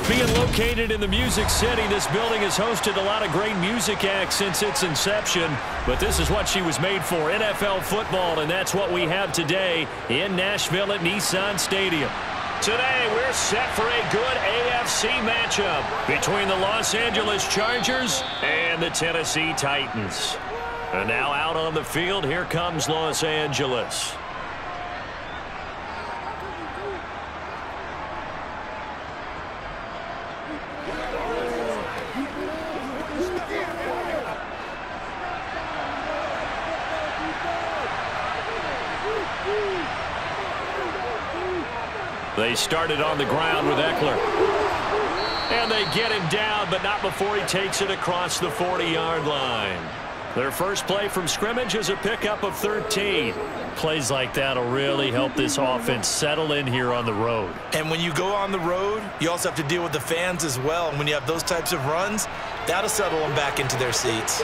Being located in the Music City, this building has hosted a lot of great music acts since its inception, but this is what she was made for, NFL football, and that's what we have today in Nashville at Nissan Stadium. Today, we're set for a good AFC matchup between the Los Angeles Chargers and the Tennessee Titans. And now out on the field, here comes Los Angeles. They started on the ground with Ekeler. And they get him down, but not before he takes it across the 40-yard line. Their first play from scrimmage is a pickup of 13. Plays like that will really help this offense settle in here on the road. And when you go on the road, you also have to deal with the fans as well. And when you have those types of runs, that'll settle them back into their seats.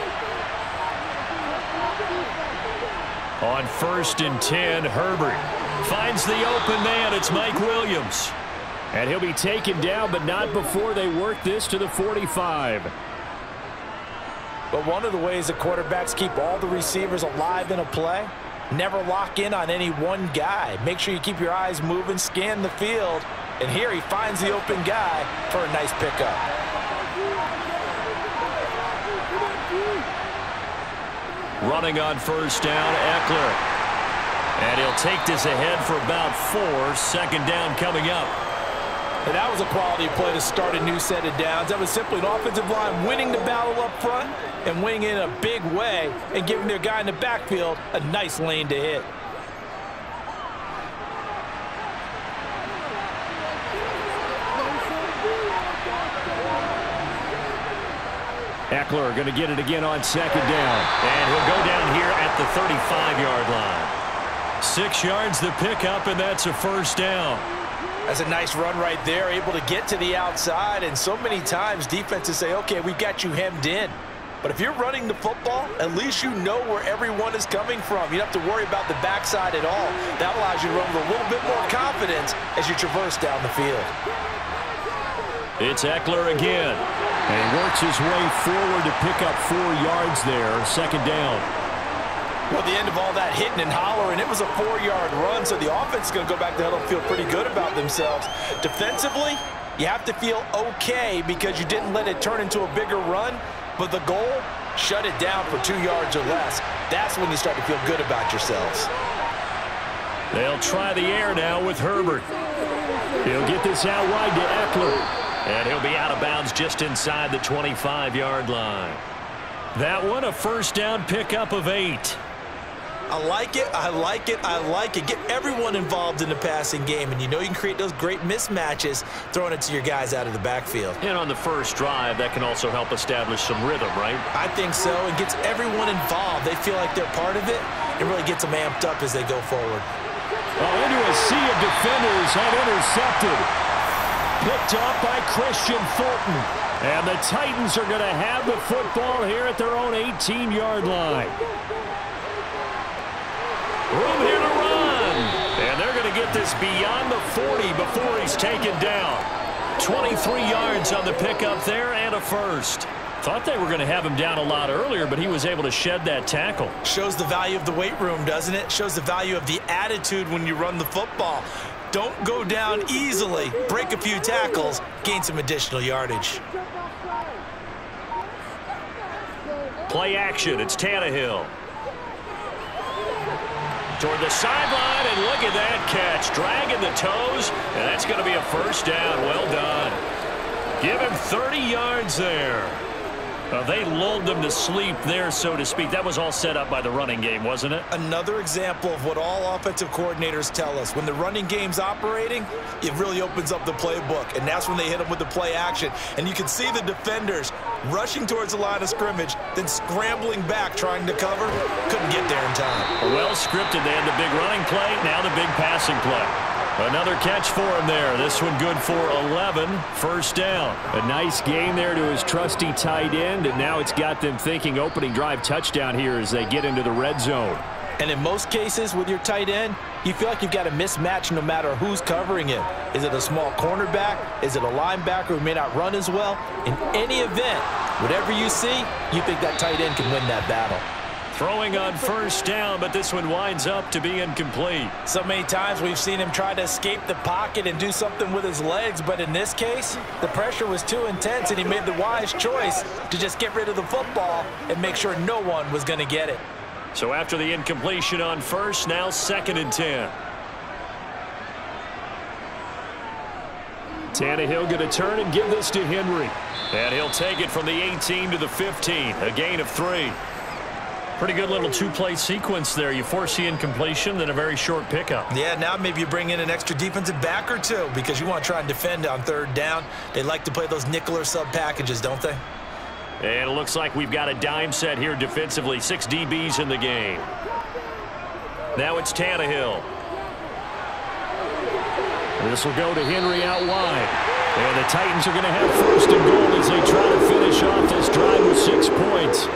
On 1st and 10, Herbert finds the open man. It's Mike Williams. And he'll be taken down, but not before they work this to the 45. But one of the ways that quarterbacks keep all the receivers alive in a play, never lock in on any one guy. Make sure you keep your eyes moving, scan the field. And here he finds the open guy for a nice pickup. Running on 1st down, Ekeler. And he'll take this ahead for about 4. 2nd down coming up. And that was a quality play to start a new set of downs. That was simply an offensive line winning the battle up front and winning in a big way and giving their guy in the backfield a nice lane to hit. Ekeler going to get it again on 2nd down. And he'll go down here at the 35-yard line. 6 yards the pickup, and that's a 1st down. That's a nice run right there, able to get to the outside. And so many times defenses say, okay, we've got you hemmed in. But if you're running the football, at least you know where everyone is coming from. You don't have to worry about the backside at all. That allows you to run with a little bit more confidence as you traverse down the field. It's Ekeler again. And he works his way forward to pick up 4 yards there. 2nd down. Well, the end of all that hitting and hollering, it was a 4-yard run, so the offense is going to go back to huddle and feel pretty good about themselves. Defensively, you have to feel okay because you didn't let it turn into a bigger run, but the goal, shut it down for 2 yards or less. That's when you start to feel good about yourselves. They'll try the air now with Herbert. He'll get this out wide to Ekeler. And he'll be out of bounds just inside the 25-yard line. That one, a 1st down pickup of 8. I like it, I like it, I like it. Get everyone involved in the passing game, and you know you can create those great mismatches throwing it to your guys out of the backfield. And on the first drive, that can also help establish some rhythm, right? I think so. It gets everyone involved. They feel like they're part of it. It really gets them amped up as they go forward. Well, into a sea of defenders and intercepted. Picked up by Christian Fulton. And the Titans are going to have the football here at their own 18-yard line. Room here to run. And they're going to get this beyond the 40 before he's taken down. 23 yards on the pickup there and a 1st. Thought they were going to have him down a lot earlier, but he was able to shed that tackle. Shows the value of the weight room, doesn't it? Shows the value of the attitude when you run the football. Don't go down easily. Break a few tackles, gain some additional yardage. Play action. It's Tannehill. Toward the sideline, and look at that catch. Dragging the toes, and that's going to be a 1st down. Well done. Give him 30 yards there. They lulled them to sleep there, so to speak. That was all set up by the running game, wasn't it? Another example of what all offensive coordinators tell us. When the running game's operating, it really opens up the playbook, and that's when they hit them with the play action. And you can see the defenders rushing towards the line of scrimmage, then scrambling back trying to cover. Couldn't get there in time. Well scripted. They had the big running play, now the big passing play. Another catch for him there. This one good for 11. 1st down. A nice gain there to his trusty tight end, and now it's got them thinking opening drive touchdown here as they get into the red zone. And in most cases with your tight end, you feel like you've got a mismatch no matter who's covering him. Is it a small cornerback? Is it a linebacker who may not run as well? In any event, whatever you see, you think that tight end can win that battle. Throwing on first down, but this one winds up to be incomplete. So many times we've seen him try to escape the pocket and do something with his legs, but in this case, the pressure was too intense and he made the wise choice to just get rid of the football and make sure no one was going to get it. So after the incompletion on first, now 2nd and 10. Tannehill going to turn and give this to Henry. And he'll take it from the 18 to the 15, a gain of 3. Pretty good little two-play sequence there. You force the incompletion, then a very short pickup. Yeah, now maybe you bring in an extra defensive back or two because you want to try and defend on 3rd down. They like to play those nickel or sub packages, don't they? And it looks like we've got a dime set here defensively. 6 DBs in the game. Now it's Tannehill. This will go to Henry out wide. And the Titans are going to have 1st and goal as they try to finish off this drive with 6 points.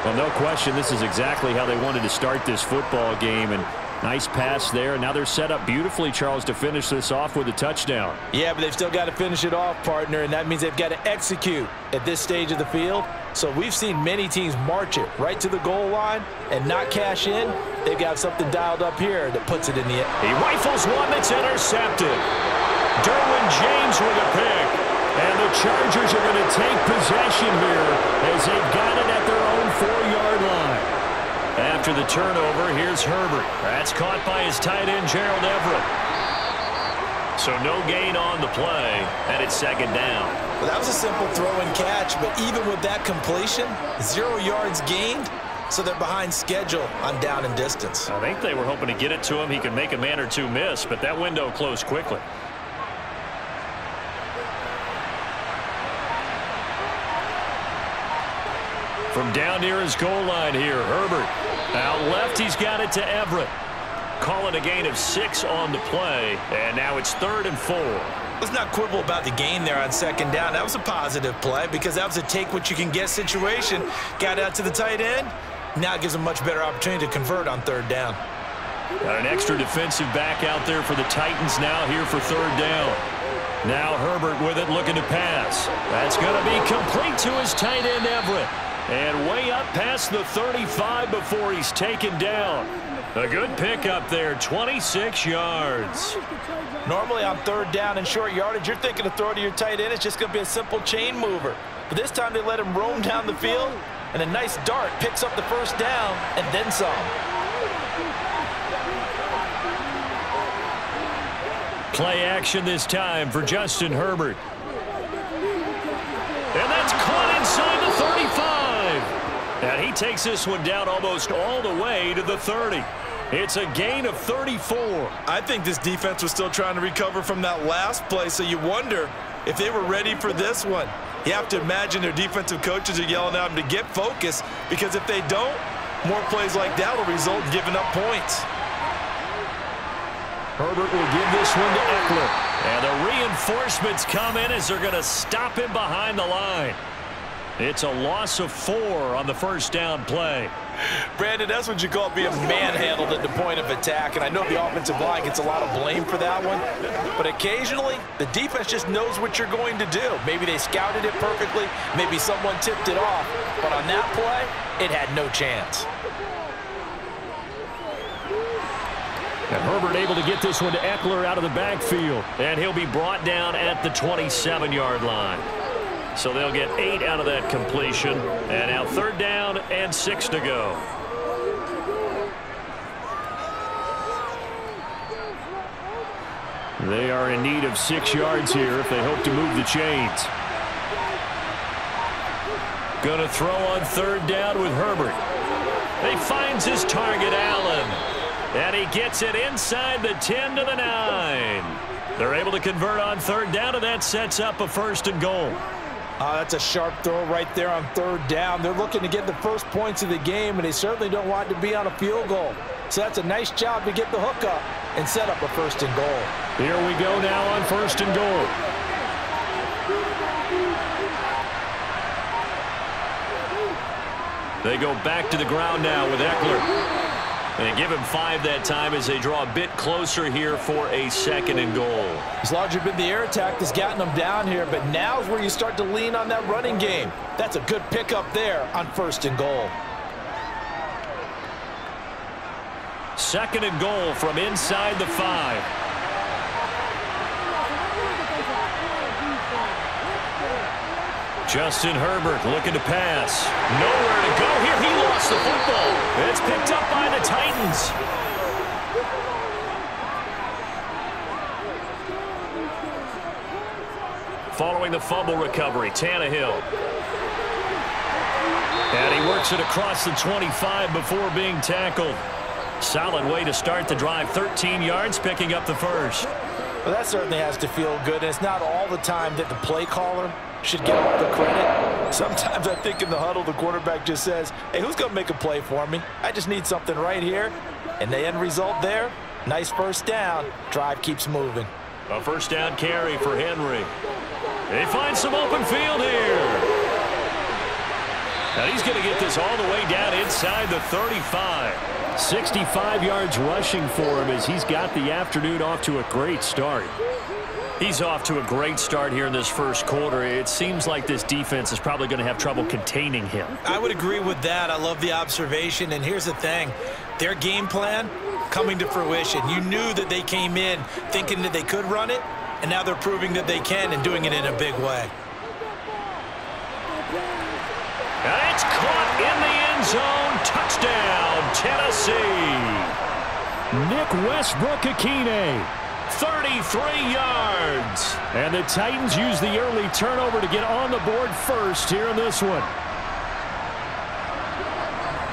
Well, no question, this is exactly how they wanted to start this football game. And nice pass there. Now they're set up beautifully, Charles, to finish this off with a touchdown. Yeah, but they've still got to finish it off, partner, and that means they've got to execute at this stage of the field. So we've seen many teams march it right to the goal line and not cash in. They've got something dialed up here that puts it in the end. He rifles one that's intercepted. Derwin James with a pick. And the Chargers are going to take possession here as they've got it at their own 4-yard line. After the turnover, here's Herbert. That's caught by his tight end, Gerald Everett. So no gain on the play, and it's 2nd down. Well, that was a simple throw and catch, but even with that completion, 0 yards gained, so they're behind schedule on down and distance. I think they were hoping to get it to him. He could make a man or two miss, but that window closed quickly. From down near his goal line here, Herbert. Out left, he's got it to Everett. Calling a gain of 6 on the play, and now it's 3rd and 4. Let's not quibble about the gain there on 2nd down. That was a positive play because that was a take-what-you-can-get situation. Got out to the tight end. Now it gives them a much better opportunity to convert on 3rd down. Got an extra defensive back out there for the Titans now here for 3rd down. Now Herbert with it looking to pass. That's going to be complete to his tight end, Everett. And way up past the 35 before he's taken down. A good pickup there, 26 yards. Normally on 3rd down and short yardage, you're thinking to throw to your tight end. It's just going to be a simple chain mover. But this time they let him roam down the field, and a nice dart picks up the 1st down and then some. Play action this time for Justin Herbert. And that's caught inside the 35. And he takes this one down almost all the way to the 30. It's a gain of 34. I think this defense was still trying to recover from that last play, so you wonder if they were ready for this one. You have to imagine their defensive coaches are yelling at them to get focused, because if they don't, more plays like that will result in giving up points. Herbert will give this one to Eckler. And the reinforcements come in as they're going to stop him behind the line. It's a loss of 4 on the 1st down play. Brandon, that's what you call being manhandled at the point of attack, and I know the offensive line gets a lot of blame for that one, but occasionally the defense just knows what you're going to do. Maybe they scouted it perfectly, maybe someone tipped it off, but on that play, it had no chance. And Herbert able to get this one to Eckler out of the backfield, and he'll be brought down at the 27-yard line. So they'll get 8 out of that completion. And now 3rd down and 6 to go. They are in need of 6 yards here if they hope to move the chains. Going to throw on 3rd down with Herbert. He finds his target, Allen. And he gets it inside the 10 to the 9. They're able to convert on 3rd down, and that sets up a 1st and goal. That's a sharp throw right there on 3rd down. They're looking to get the first points of the game, and they certainly don't want to be on a field goal. So that's a nice job to get the hook up and set up a 1st and goal. Here we go now on 1st and goal. They go back to the ground now with Eckler. And give him 5 that time as they draw a bit closer here for a 2nd and goal. It's largely been the air attack that's gotten them down here, but now is where you start to lean on that running game. That's a good pickup there on 1st and goal. 2nd and goal from inside the 5. Justin Herbert looking to pass. Nowhere to go here. He lost the football. It's picked up by the Titans. Following the fumble recovery, Tannehill. And he works it across the 25 before being tackled. Solid way to start the drive. 13 yards, picking up the 1st. Well, that certainly has to feel good. And it's not all the time that the play caller should get all the credit. Sometimes I think in the huddle, the quarterback just says, hey, who's going to make a play for me? I just need something right here. And the end result there, nice 1st down. Drive keeps moving. A 1st down carry for Henry. They find some open field here. Now he's going to get this all the way down inside the 35. 65 yards rushing for him as he's got the afternoon off to a great start. He's off to a great start here in this 1st quarter. It seems like this defense is probably going to have trouble containing him. I would agree with that. I love the observation. And here's the thing. Their game plan coming to fruition. You knew that they came in thinking that they could run it, and now they're proving that they can and doing it in a big way. And it's caught in the end zone. Touchdown, Tennessee. Nick Westbrook-Ikhine. 33 yards. And the Titans use the early turnover to get on the board first here in this one.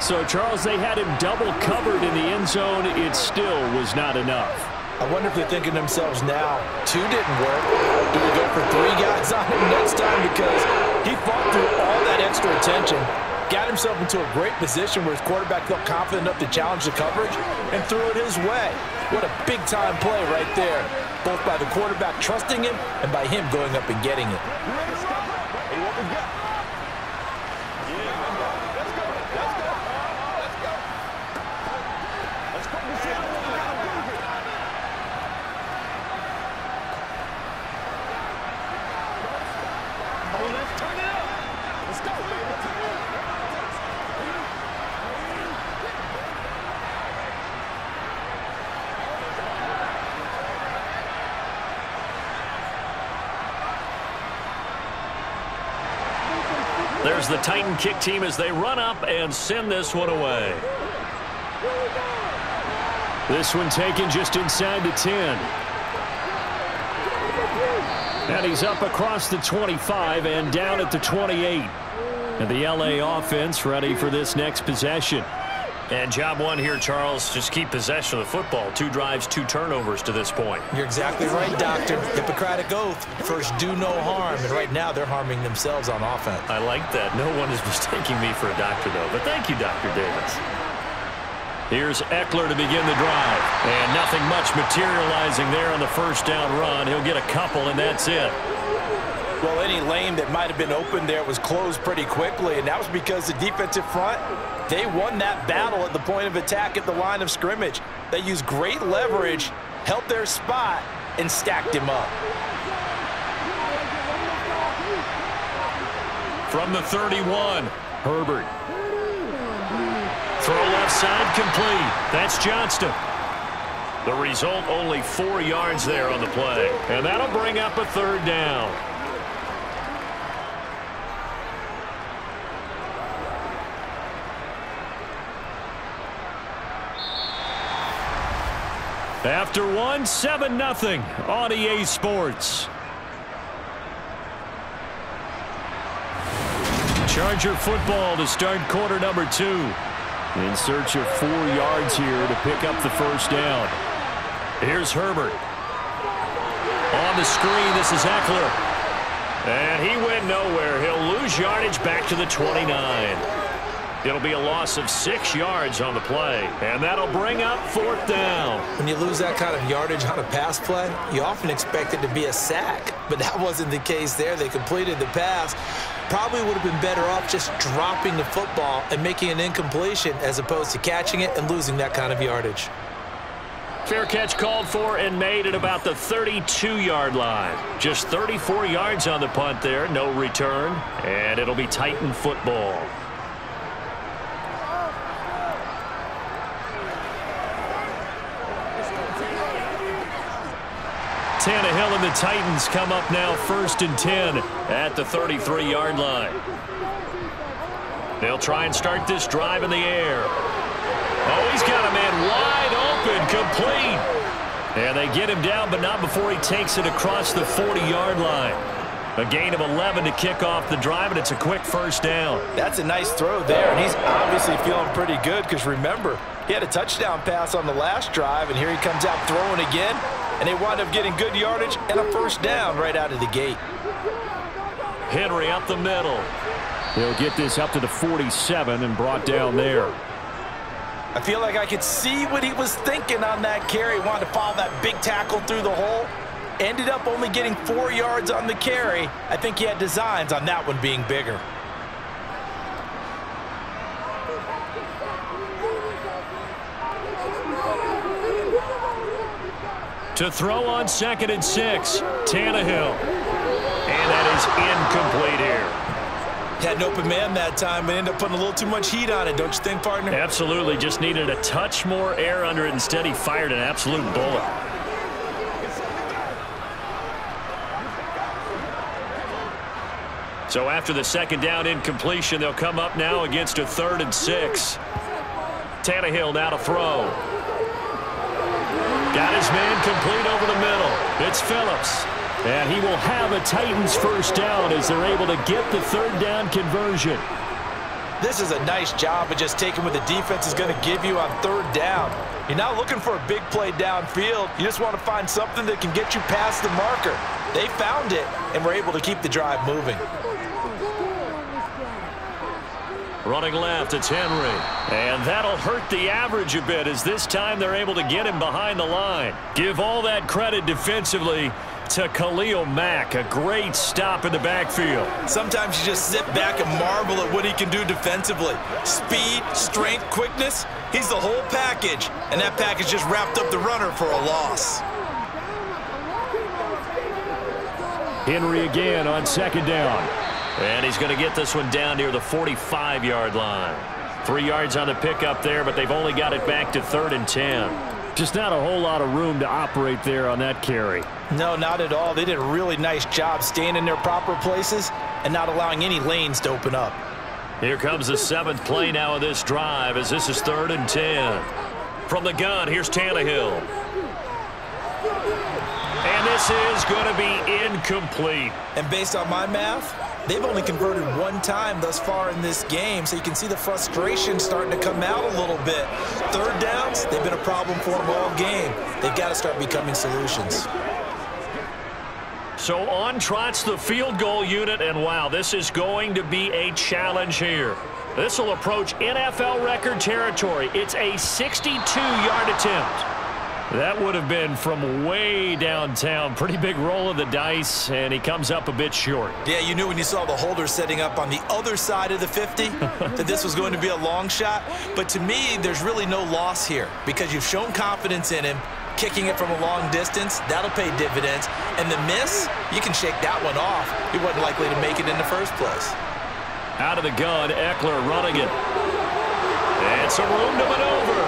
So, Charles, they had him double covered in the end zone. It still was not enough. I wonder if they're thinking to themselves now, 2 didn't work. Do we go for 3 guys on him next time? Because he fought through all that extra attention, got himself into a great position where his quarterback felt confident enough to challenge the coverage and threw it his way. What a big-time play right there, both by the quarterback trusting him and by him going up and getting it. There's the Titan kick team as they run up and send this one away. This one taken just inside the 10. And he's up across the 25 and down at the 28. And the LA offense ready for this next possession. And job one here, Charles, just keep possession of the football. 2 drives, 2 turnovers to this point. You're exactly right, Doctor. Hippocratic oath. First, do no harm. And right now, they're harming themselves on offense. I like that. No one is mistaking me for a doctor, though. But thank you, Dr. Davis. Here's Eckler to begin the drive. And nothing much materializing there on the 1st down run. He'll get a couple, and that's it. Well, any lane that might have been open there was closed pretty quickly, and that was because the defensive front, they won that battle at the point of attack at the line of scrimmage. They used great leverage, held their spot, and stacked him up. From the 31, Herbert. Throw left side complete. That's Johnston. The result, only 4 yards there on the play. And that'll bring up a 3rd down. After one, 7-0 on EA Sports. Charger football to start quarter number 2. In search of 4 yards here to pick up the 1st down. Here's Herbert. On the screen, this is Eckler. And he went nowhere. He'll lose yardage back to the 29. It'll be a loss of 6 yards on the play, and that'll bring up 4th down. When you lose that kind of yardage on a pass play, you often expect it to be a sack, but that wasn't the case there. They completed the pass. Probably would have been better off just dropping the football and making an incompletion as opposed to catching it and losing that kind of yardage. Fair catch called for and made at about the 32-yard line. Just 34 yards on the punt there, no return, and it'll be Titan football. Tannehill and the Titans come up now 1st and 10 at the 33-yard line. They'll try and start this drive in the air. Oh, he's got a man wide open, complete. And they get him down, but not before he takes it across the 40-yard line. A gain of 11 to kick off the drive, and it's a quick 1st down. That's a nice throw there, and he's obviously feeling pretty good because, remember, he had a touchdown pass on the last drive, and here he comes out throwing again. And they wind up getting good yardage and a 1st down right out of the gate. Henry up the middle. They'll get this up to the 47 and brought down there. I feel like I could see what he was thinking on that carry. Wanted to follow that big tackle through the hole. Ended up only getting 4 yards on the carry. I think he had designs on that one being bigger. To throw on 2nd and 6, Tannehill. And that is incomplete here. Had an open man that time, but ended up putting a little too much heat on it, don't you think, partner? Absolutely. Just needed a touch more air under it. Instead, he fired an absolute bullet. So after the 2nd down incompletion, they'll come up now against a 3rd and 6. Tannehill now to throw. Got his man complete over the middle. It's Phillips. And he will have a Titans 1st down as they're able to get the 3rd down conversion. This is a nice job of just taking what the defense is going to give you on 3rd down. You're not looking for a big play downfield. You just want to find something that can get you past the marker. They found it and were able to keep the drive moving. Running left, it's Henry. And that'll hurt the average a bit as this time they're able to get him behind the line. Give all that credit defensively to Khalil Mack. A great stop in the backfield. Sometimes you just sit back and marvel at what he can do defensively. Speed, strength, quickness. He's the whole package. And that package just wrapped up the runner for a loss. Henry again on 2nd down. And he's going to get this one down near the 45-yard line. 3 yards on the pickup there, but they've only got it back to 3rd and 10. Just not a whole lot of room to operate there on that carry. No, not at all. They did a really nice job staying in their proper places and not allowing any lanes to open up. Here comes the 7th play now of this drive as this is 3rd and 10. From the gun, here's Tannehill. And this is going to be incomplete. And based on my math, they've only converted 1 time thus far in this game, so you can see the frustration starting to come out a little bit. 3rd downs, they've been a problem for them all game. They've got to start becoming solutions. So on trots the field goal unit, and wow, this is going to be a challenge here. This will approach NFL record territory. It's a 62-yard attempt. That would have been from way downtown. Pretty big roll of the dice, and he comes up a bit short. Yeah, you knew when you saw the holder setting up on the other side of the 50 that this was going to be a long shot. But to me, there's really no loss here because you've shown confidence in him. Kicking it from a long distance, that'll pay dividends. And the miss, you can shake that one off. He wasn't likely to make it in the first place. Out of the gun, Eckler running it. It's a room to maneuver.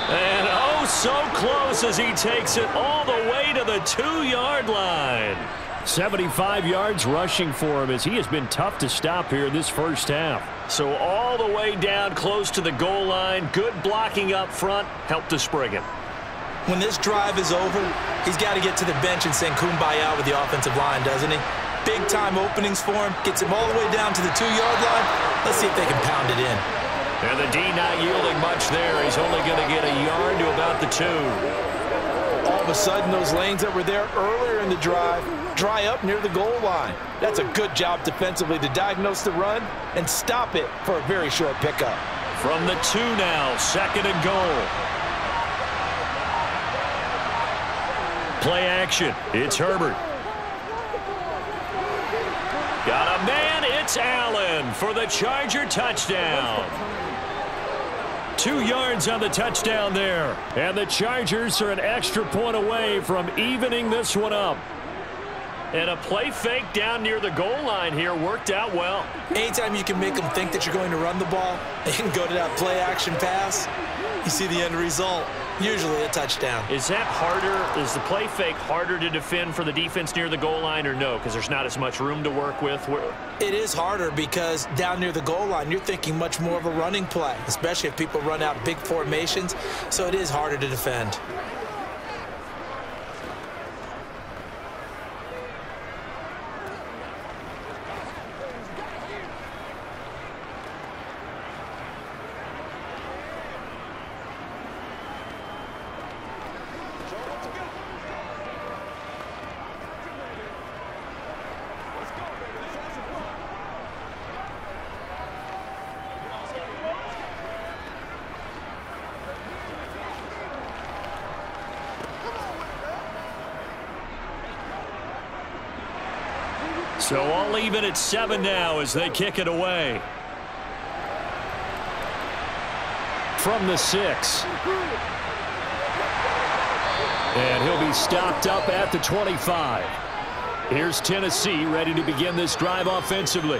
And oh, so close as he takes it all the way to the 2-yard line. 75 yards rushing for him as he has been tough to stop here in this first half. So all the way down close to the goal line. Good blocking up front. Helped to spring him. When this drive is over, he's got to get to the bench and sing kumbaya with the offensive line, doesn't he? Big-time openings for him. Gets him all the way down to the 2-yard line. Let's see if they can pound it in. And the D not yielding much there. He's only going to get a yard to about the 2. of a sudden, those lanes that were there earlier in the drive dry up near the goal line. That's a good job defensively to diagnose the run and stop it for a very short pickup. From the 2 now, 2nd and goal. Play action. It's Herbert. Got a man. It's Allen for the Charger touchdown. 2 yards on the touchdown there. And the Chargers are an extra point away from evening this one up. And a play fake down near the goal line here worked out well. Anytime you can make them think that you're going to run the ball and go to that play action pass, you see the end result. Usually a touchdown. Is that harder? Is the play fake harder to defend for the defense near the goal line or no? Because there's not as much room to work with. It is harder because down near the goal line, you're thinking much more of a running play, especially if people run out big formations. So it is harder to defend. So all even at 7 now as they kick it away. From the 6. And he'll be stopped up at the 25. Here's Tennessee ready to begin this drive offensively.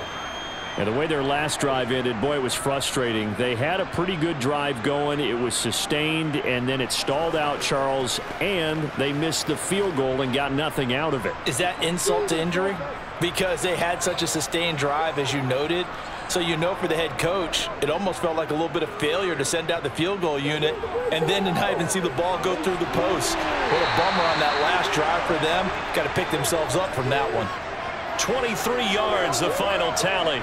And the way their last drive ended, boy, it was frustrating. They had a pretty good drive going. It was sustained, and then it stalled out, Charles, and they missed the field goal and got nothing out of it. Is that insult to injury? Because they had such a sustained drive, as you noted. So you know for the head coach, it almost felt like a little bit of failure to send out the field goal unit and then to not even see the ball go through the post. What a bummer on that last drive for them. Got to pick themselves up from that one. 23 yards, the final tally.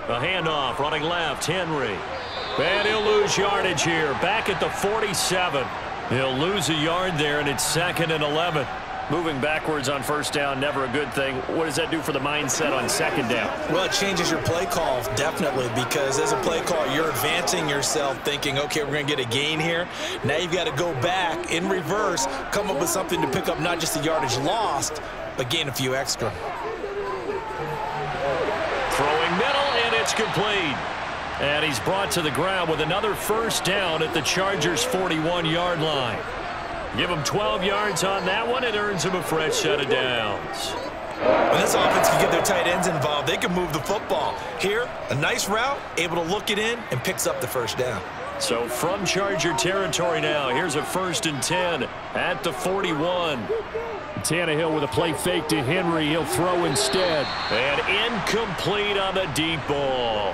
A handoff, running left, Henry. And he'll lose yardage here, back at the 47. He'll lose a yard there, and it's 2nd and 11. Moving backwards on first down, never a good thing. What does that do for the mindset on 2nd down? Well, it changes your play call, definitely, because as a play call, you're advancing yourself thinking, okay, we're going to get a gain here. Now you've got to go back in reverse, come up with something to pick up not just the yardage lost, but gain a few extra. Throwing middle, and it's complete. And he's brought to the ground with another first down at the Chargers' 41-yard line. Give him 12 yards on that one. It earns him a fresh set of downs. When this offense can get their tight ends involved, they can move the football. Here, a nice route, able to look it in, and picks up the first down. So from Charger territory now, here's a 1st and 10 at the 41. Tannehill with a play fake to Henry. He'll throw instead. And incomplete on the deep ball.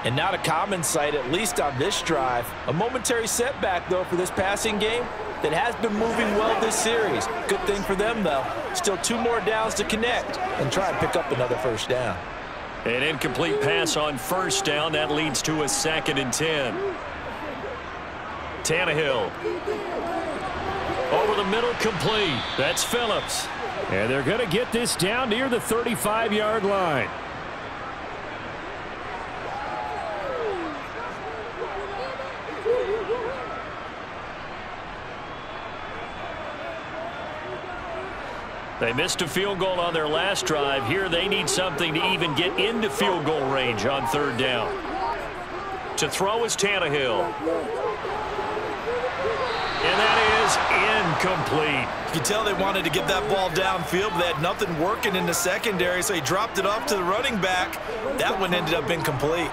And not a common sight, at least on this drive. A momentary setback, though, for this passing game that has been moving well this series. Good thing for them, though. Still 2 more downs to connect and try and pick up another first down. An incomplete pass on first down. That leads to a 2nd and 10. Tannehill. Over the middle, complete. That's Phillips. And they're going to get this down near the 35-yard line. They missed a field goal on their last drive. Here they need something to even get into field goal range on 3rd down. To throw is Tannehill. And that is incomplete. You can tell they wanted to get that ball downfield, but they had nothing working in the secondary, so he dropped it off to the running back. That one ended up incomplete.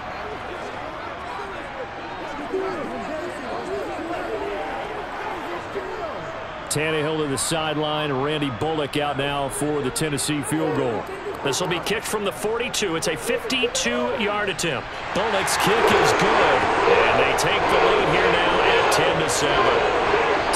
Tannehill to the sideline. Randy Bullock out now for the Tennessee field goal. This will be kicked from the 42. It's a 52-yard attempt. Bullock's kick is good. And they take the lead here now at 10-7.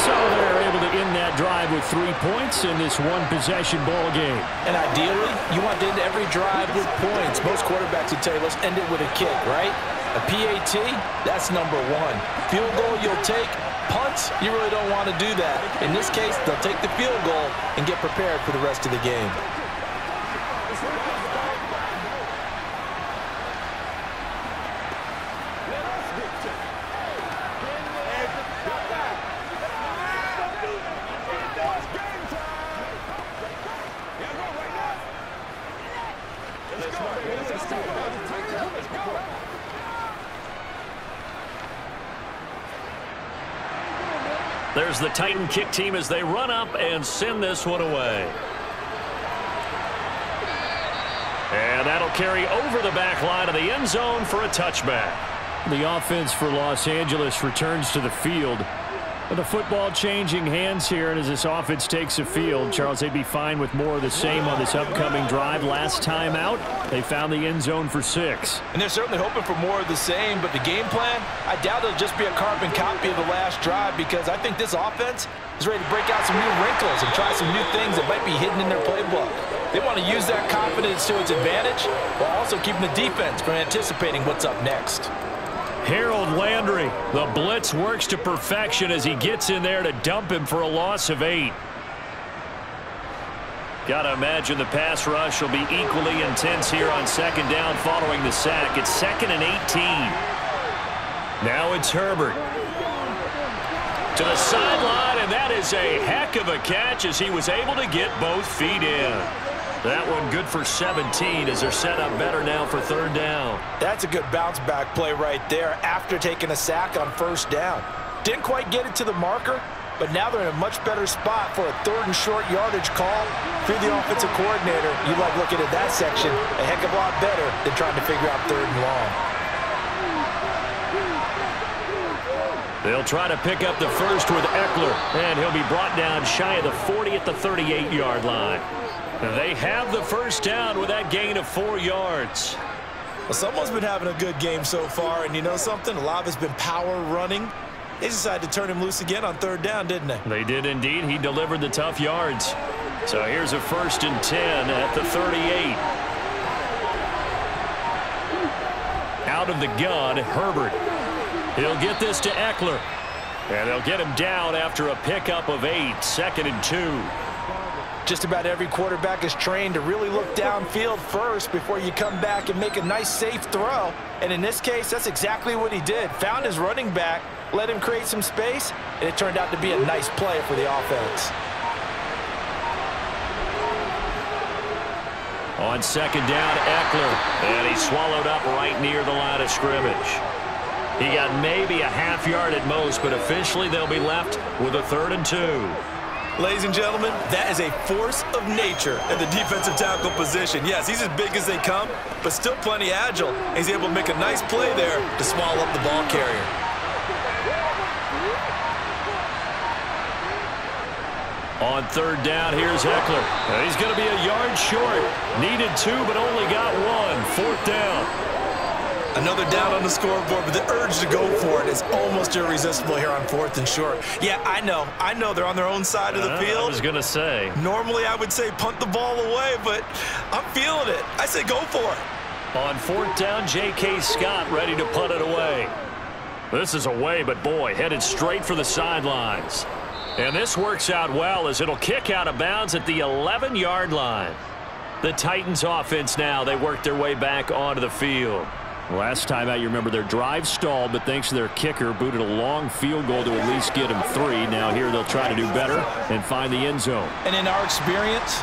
So they're able to end that drive with 3 points in this one-possession ball game. And ideally, you want to end every drive with points. Most quarterbacks would tell you, let's end it with a kick, right? A PAT, that's number one. Field goal you'll take. Punts, you really don't want to do that. In this case, they'll take the field goal and get prepared for the rest of the game. There's the Titan kick team as they run up and send this one away. And that'll carry over the back line of the end zone for a touchback. The offense for Los Angeles returns to the field. With the football changing hands here, and as this offense takes the field, Charles, they'd be fine with more of the same on this upcoming drive. Last time out, they found the end zone for 6. And they're certainly hoping for more of the same, but the game plan, I doubt it'll just be a carbon copy of the last drive, because I think this offense is ready to break out some new wrinkles and try some new things that might be hidden in their playbook. They want to use that confidence to its advantage while also keeping the defense from anticipating what's up next. Harold Landry, the blitz works to perfection as he gets in there to dump him for a loss of 8. Got to imagine the pass rush will be equally intense here on second down following the sack. It's 2nd and 18. Now it's Herbert. To the sideline, and that is a heck of a catch as he was able to get both feet in. That one good for 17 as they're set up better now for 3rd down. That's a good bounce-back play right there after taking a sack on 1st down. Didn't quite get it to the marker, but now they're in a much better spot for a 3rd and short yardage call. If you're the offensive coordinator, you like looking at that section a heck of a lot better than trying to figure out 3rd and long. They'll try to pick up the first with Eckler, and he'll be brought down shy of the 40 at the 38-yard line. They have the first down with that gain of 4 yards. Well, someone's been having a good game so far, and you know something? A lot has been power running. They decided to turn him loose again on 3rd down, didn't they? They did indeed. He delivered the tough yards. So here's a 1st and 10 at the 38. Out of the gun, Herbert. He'll get this to Eckler. And they'll get him down after a pickup of 8, 2nd and 2. Just about every quarterback is trained to really look downfield first before you come back and make a nice, safe throw. And in this case, that's exactly what he did. Found his running back, let him create some space, and it turned out to be a nice play for the offense. On 2nd down, Eckler, and he swallowed up right near the line of scrimmage. He got maybe a half yard at most, but officially they'll be left with a 3rd and 2. Ladies and gentlemen, that is a force of nature in the defensive tackle position. Yes, he's as big as they come, but still plenty agile. He's able to make a nice play there to swallow up the ball carrier. On 3rd down, here's Eckler. He's going to be a yard short. Needed 2, but only got 1. 4th down. Another down on the scoreboard, but the urge to go for it is almost irresistible here on 4th and short. Yeah, I know they're on their own side of the field. I was going to say. Normally I would say punt the ball away, but I'm feeling it. I say go for it. On 4th down, J.K. Scott ready to punt it away. This is away, but boy, headed straight for the sidelines. And this works out well as it'll kick out of bounds at the 11-yard line. The Titans offense now, they work their way back onto the field. Last time out, you remember their drive stalled, but thanks to their kicker, booted a long field goal to at least get them 3. Now here they'll try to do better and find the end zone. And in our experience,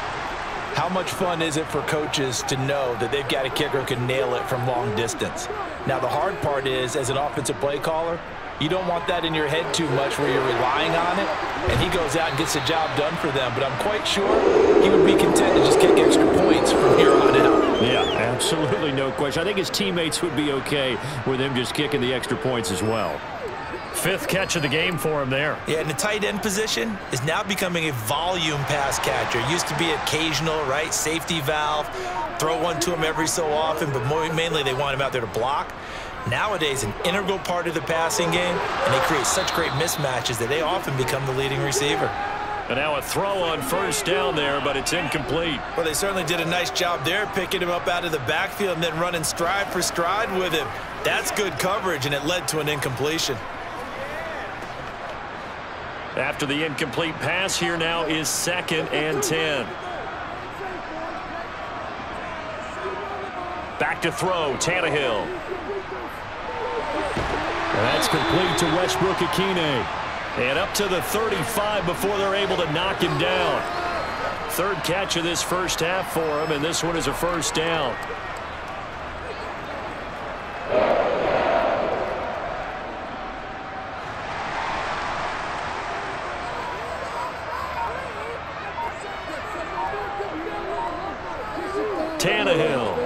how much fun is it for coaches to know that they've got a kicker who can nail it from long distance? Now the hard part is, as an offensive play caller, you don't want that in your head too much where you're relying on it, and he goes out and gets the job done for them. But I'm quite sure he would be content to just kick extra points from here on out. Yeah, absolutely no question. I think his teammates would be okay with him just kicking the extra points as well. 5th catch of the game for him there. Yeah, and the tight end position is now becoming a volume pass catcher. It used to be occasional, right? Safety valve, throw one to him every so often, but mainly they want him out there to block. nowadays an integral part of the passing game, and they create such great mismatches that they often become the leading receiver. And now a throw on first down there, but it's incomplete. Well, they certainly did a nice job there, picking him up out of the backfield and then running stride for stride with him. That's good coverage, and it led to an incompletion. After the incomplete pass, here now is 2nd and 10. Back to throw, Tannehill. That's complete to Westbrook-Ikhine. And up to the 35 before they're able to knock him down. 3rd catch of this first half for him, and this one is a first down. Tannehill.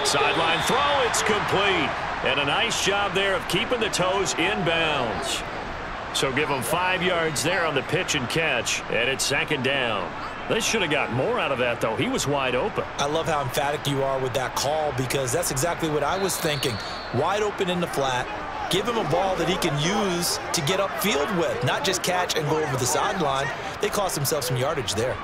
Sideline throw, it's complete. And a nice job there of keeping the toes in bounds. So give them 5 yards there on the pitch and catch, and it's 2nd down. They should have got more out of that, though. He was wide open. I love how emphatic you are with that call, because that's exactly what I was thinking. Wide open in the flat. Give him a ball that he can use to get upfield with, not just catch and go over the sideline. They cost themselves some yardage there.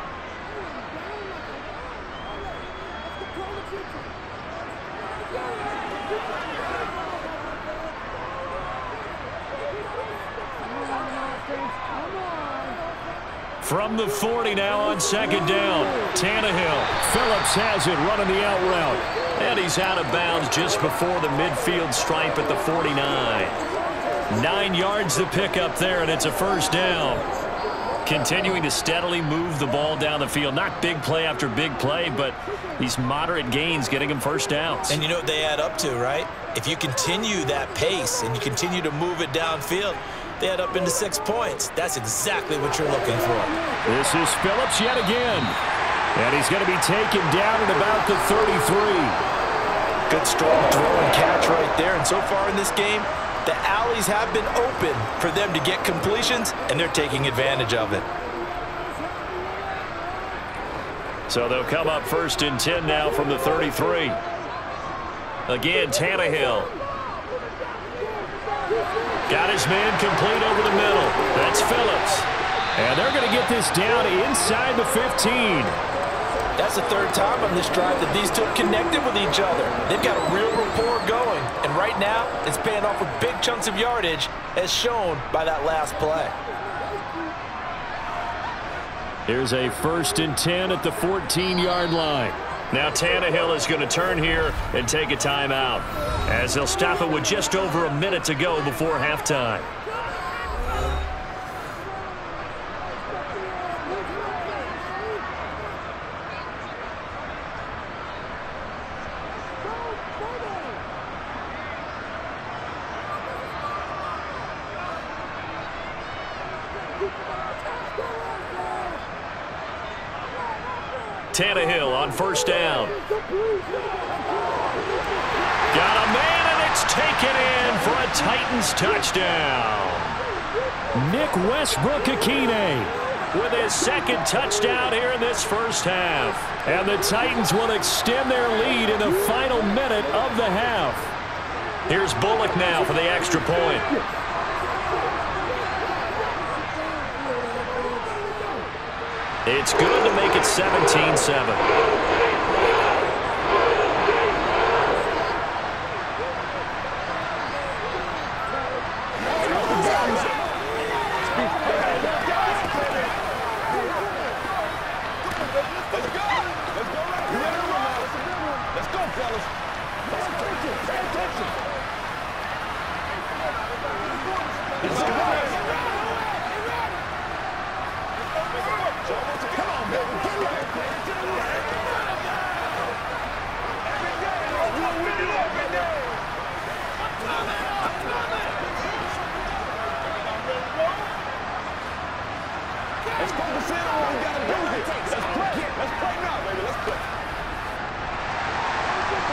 From the 40 now on 2nd down. Tannehill. Phillips has it running the out route. And he's out of bounds just before the midfield stripe at the 49. 9 yards to pick up there, and it's a first down. Continuing to steadily move the ball down the field. Not big play after big play, but these moderate gains getting him first downs. And you know what they add up to, right? If you continue that pace and you continue to move it downfield, they add up into 6 points. That's exactly what you're looking for. This is Phillips yet again. And he's going to be taken down at about the 33. Good strong throw and catch right there. And so far in this game, the alleys have been open for them to get completions, and they're taking advantage of it. So they'll come up 1st and 10 now from the 33. Again, Tannehill. Got his man complete over the middle. That's Phillips. And they're going to get this down inside the 15. That's the 3rd time on this drive that these two have connected with each other. They've got a real rapport going. And right now, it's paying off with big chunks of yardage, as shown by that last play. Here's a 1st and 10 at the 14-yard line. Now Tannehill is going to turn here and take a timeout, as they'll stop it with just over a minute to go before halftime. Tannehill on 1st down. Got a man, and it's taken in for a Titans touchdown. Nick Westbrook-Ikhine with his 2nd touchdown here in this first half. And the Titans will extend their lead in the final minute of the half. Here's Bullock now for the extra point. It's good to make it 17-7.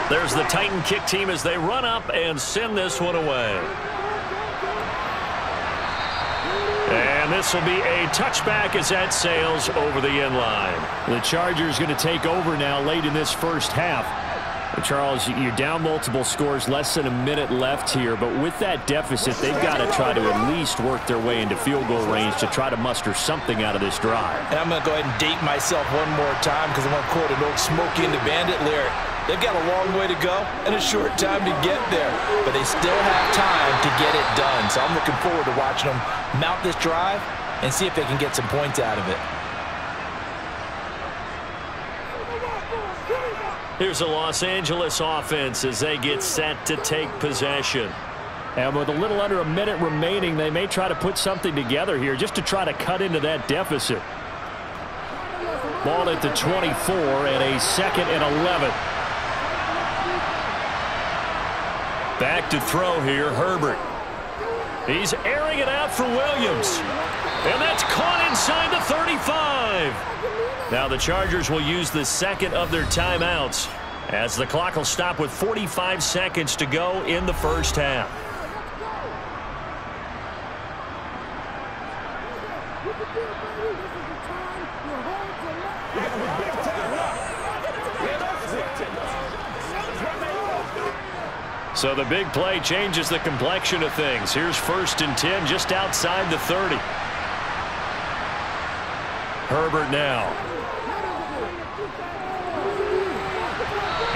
There's the Titan kick team as they run up and send this one away. And this will be a touchback as that sails over the end line. The Chargers going to take over now late in this first half. Charles, you're down multiple scores, less than a minute left here, but with that deficit, they've got to try to at least work their way into field goal range to try to muster something out of this drive. And I'm going to go ahead and date myself one more time because I want to quote an old Smokey and the Bandit lyric. They've got a long way to go and a short time to get there, but they still have time to get it done. So I'm looking forward to watching them mount this drive and see if they can get some points out of it. Here's the Los Angeles offense as they get set to take possession. And with a little under a minute remaining, they may try to put something together here just to try to cut into that deficit. Ball at the 24 and a 2nd and 11. Back to throw here, Herbert. He's airing it out for Williams. And that's caught inside the 35. Now the Chargers will use the 2nd of their timeouts as the clock will stop with 45 seconds to go in the first half. So the big play changes the complexion of things. Here's 1st and 10 just outside the 30. Herbert now.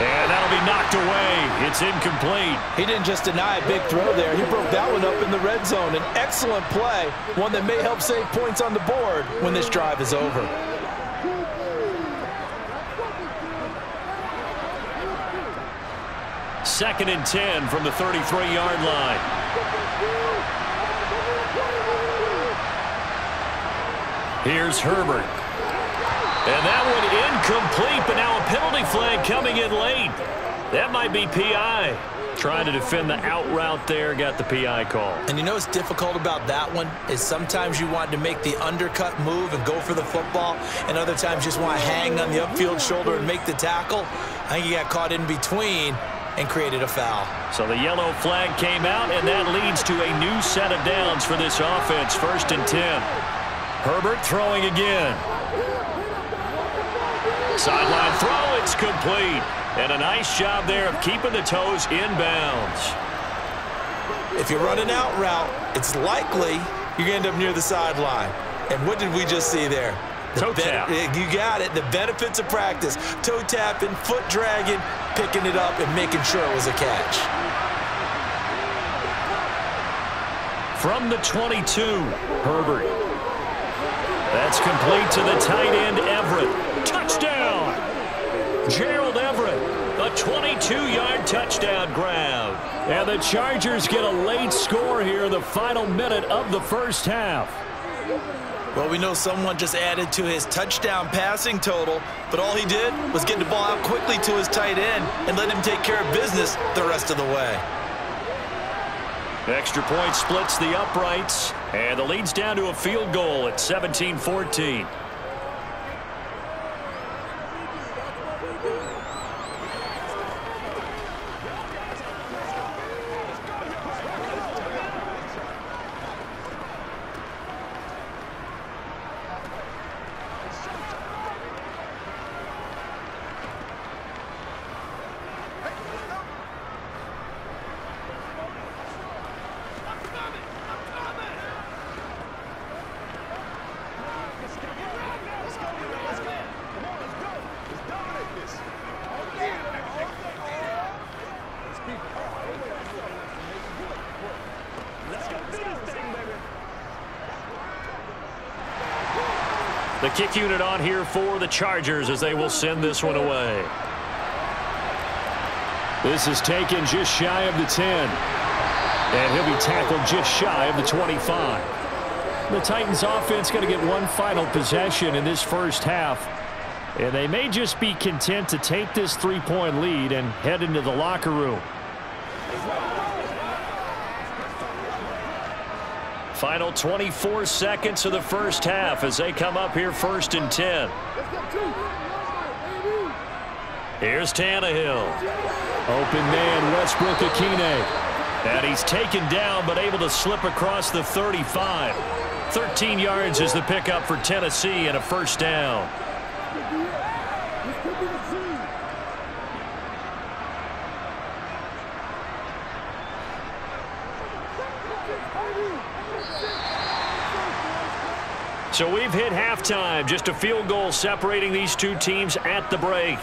And that'll be knocked away. It's incomplete. He didn't just deny a big throw there. He broke that one up in the red zone. An excellent play, one that may help save points on the board when this drive is over. Second and 10 from the 33-yard line. Here's Herbert. And that one incomplete, but now a penalty flag coming in late. That might be PI. Trying to defend the out route there, got the PI call. And you know what's difficult about that one is sometimes you want to make the undercut move and go for the football, and other times you just want to hang on the upfield shoulder and make the tackle. I think he got caught in between and created a foul. So the yellow flag came out, and that leads to a new set of downs for this offense. 1st and 10. Herbert throwing again. Sideline throw, it's complete. And a nice job there of keeping the toes inbounds. If you run an out route, it's likely you're going to end up near the sideline. And what did we just see there? Toe tap. You got it. The benefits of practice. Toe tapping, foot dragging, picking it up, and making sure it was a catch. From the 22, Herbert. That's complete to the tight end, Everett. Touchdown! Gerald Everett, a 22-yard touchdown grab. And the Chargers get a late score here in the final minute of the first half. Well, we know someone just added to his touchdown passing total, but all he did was get the ball out quickly to his tight end and let him take care of business the rest of the way. Extra point splits the uprights, and the lead's down to a field goal at 17-14. The kick unit on here for the Chargers as they will send this one away. This is taken just shy of the 10. And he'll be tackled just shy of the 25. The Titans offense going to get one final possession in this first half. And they may just be content to take this 3-point lead and head into the locker room. Final 24 seconds of the first half as they come up here 1st and 10. Here's Tannehill. Open man, Westbrook-Ikhine. And he's taken down but able to slip across the 35. 13 yards is the pickup for Tennessee and a first down. So we've hit halftime, just a field goal separating these two teams at the break.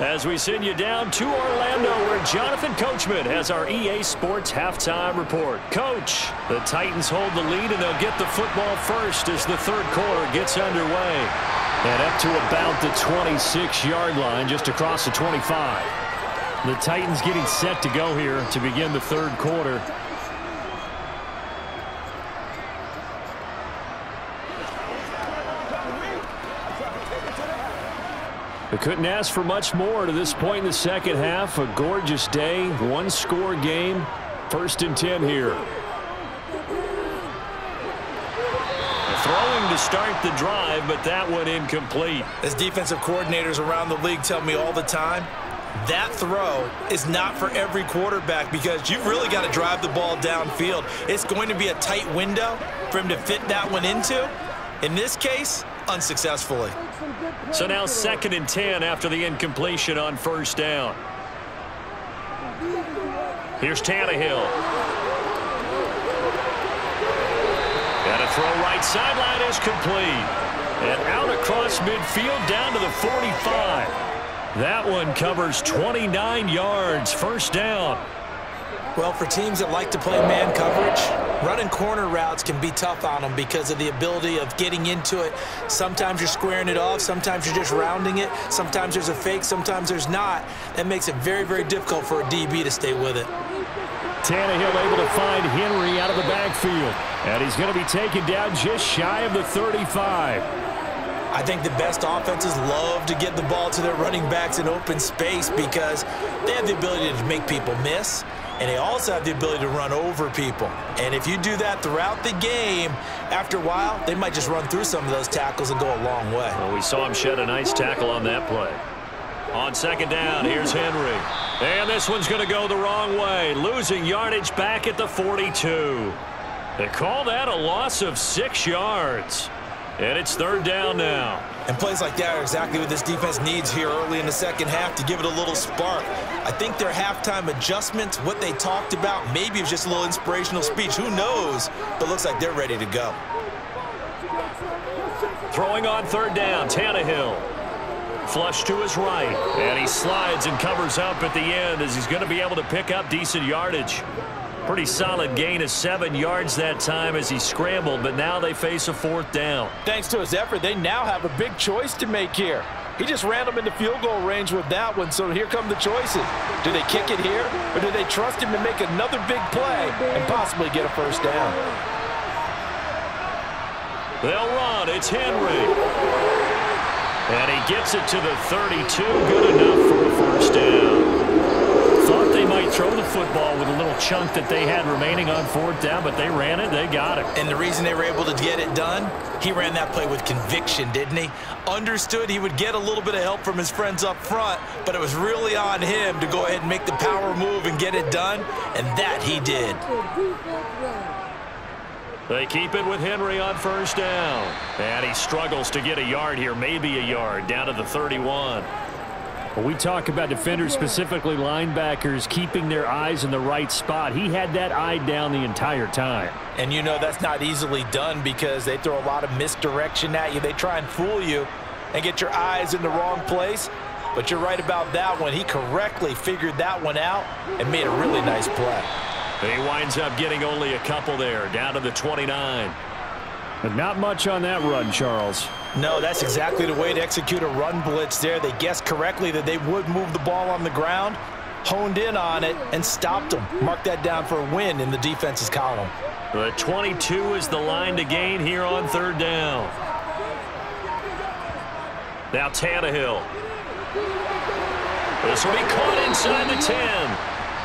As we send you down to Orlando, where Jonathan Coachman has our EA Sports halftime report. Coach, the Titans hold the lead, and they'll get the football first as the third quarter gets underway. And up to about the 26-yard line, just across the 25. The Titans getting set to go here to begin the third quarter. We couldn't ask for much more to this point in the second half. A gorgeous day, one-score game. 1st and 10 here. Throwing to start the drive, but that one incomplete. As defensive coordinators around the league tell me all the time, that throw is not for every quarterback because you've really got to drive the ball downfield. It's going to be a tight window for him to fit that one into. In this case, unsuccessfully. So now 2nd and 10 after the incompletion on 1st down. Here's Tannehill. Got a throw right sideline is complete. And out across midfield down to the 45. That one covers 29 yards. 1st down. Well, for teams that like to play man coverage, running corner routes can be tough on them because of the ability of getting into it. Sometimes you're squaring it off. Sometimes you're just rounding it. Sometimes there's a fake. Sometimes there's not. That makes it very, very difficult for a DB to stay with it. Tannehill able to find Henry out of the backfield. And he's going to be taken down just shy of the 35. I think the best offenses love to get the ball to their running backs in open space because they have the ability to make people miss. And they also have the ability to run over people. And if you do that throughout the game, after a while, they might just run through some of those tackles and go a long way. Well, we saw him shed a nice tackle on that play. On 2nd down, here's Henry. And this one's going to go the wrong way. Losing yardage back at the 42. They call that a loss of 6 yards. And it's 3rd down now. And plays like that are exactly what this defense needs here early in the second half to give it a little spark. I think their halftime adjustments, what they talked about, maybe it was just a little inspirational speech. Who knows? But looks like they're ready to go. Throwing on 3rd down, Tannehill. Flush to his right. And he slides and covers up at the end as he's going to be able to pick up decent yardage. Pretty solid gain of 7 yards that time as he scrambled, but now they face a 4th down. Thanks to his effort, they now have a big choice to make here. He just ran them into field goal range with that one, so here come the choices. Do they kick it here, or do they trust him to make another big play and possibly get a 1st down? They'll run. It's Henry. And he gets it to the 32. Good enough for a 1st down. Thought they might throw the football with a little chunk that they had remaining on 4th down, but they ran it. They got it. And the reason they were able to get it done, he ran that play with conviction, didn't he? Understood he would get a little bit of help from his friends up front, but it was really on him to go ahead and make the power move and get it done, and that he did. They keep it with Henry on 1st down. And he struggles to get a yard here, maybe a yard, down to the 31. When we talk about defenders, specifically linebackers, keeping their eyes in the right spot, he had that eye down the entire time. And you know that's not easily done because they throw a lot of misdirection at you. They try and fool you and get your eyes in the wrong place. But you're right about that one. He correctly figured that one out and made a really nice play. He winds up getting only a couple there, down to the 29. But not much on that run, Charles. No, that's exactly the way to execute a run blitz there. They guessed correctly that they would move the ball on the ground, honed in on it, and stopped them. Mark that down for a win in the defense's column. The 22 is the line to gain here on 3rd down. Now Tannehill. This will be caught inside the 10.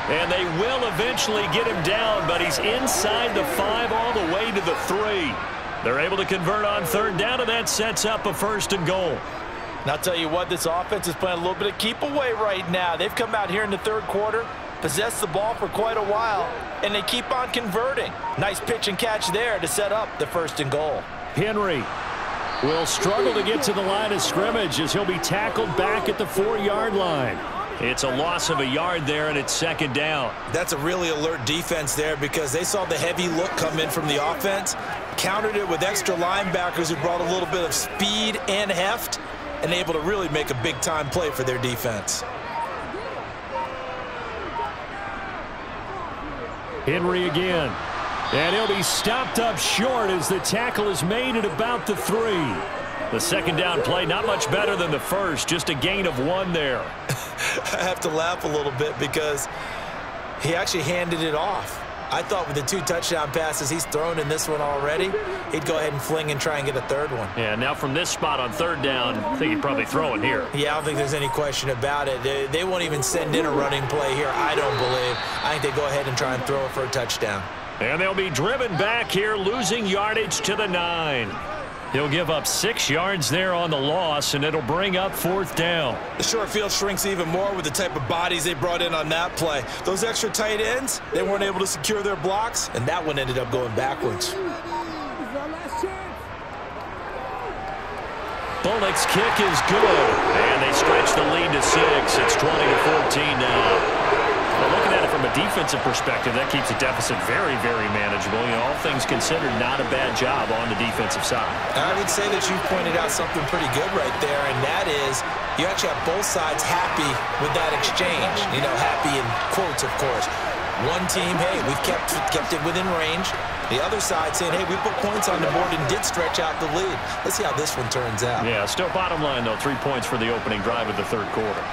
And they will eventually get him down, but he's inside the 5 all the way to the 3. They're able to convert on 3rd down, and that sets up a 1st and goal. And I'll tell you what, this offense is playing a little bit of keep away right now. They've come out here in the 3rd quarter, possessed the ball for quite a while, and they keep on converting. Nice pitch and catch there to set up the 1st and goal. Henry will struggle to get to the line of scrimmage as he'll be tackled back at the 4-yard line. It's a loss of a yard there, and it's second down. That's a really alert defense there because they saw the heavy look come in from the offense, countered it with extra linebackers who brought a little bit of speed and heft, and able to really make a big-time play for their defense. Henry again. And he'll be stopped up short as the tackle is made at about the 3. The second down play, not much better than the first, just a gain of 1 there. I have to laugh a little bit because he actually handed it off. I thought with the 2 touchdown passes he's thrown in this one already, he'd go ahead and fling and try and get a third one. Yeah, now from this spot on third down, I think he'd probably throw it here. Yeah, I don't think there's any question about it. They won't even send in a running play here, I don't believe. I think they go ahead and try and throw it for a touchdown. And they'll be driven back here, losing yardage to the 9. He'll give up 6 yards there on the loss, and it'll bring up fourth down. The short field shrinks even more with the type of bodies they brought in on that play. Those extra tight ends, they weren't able to secure their blocks, and that one ended up going backwards. Bullock's kick is good, and they stretch the lead to 6. It's 20-14 now. But looking at it from a defensive perspective, that keeps the deficit very, very manageable. You know, all things considered, not a bad job on the defensive side. I would say that you pointed out something pretty good right there, and that is you actually have both sides happy with that exchange. You know, happy in quotes, of course. One team, hey, we've kept it within range. The other side saying, hey, we put points on the board and did stretch out the lead. Let's see how this one turns out. Yeah, still bottom line, though, 3 points for the opening drive of the third quarter.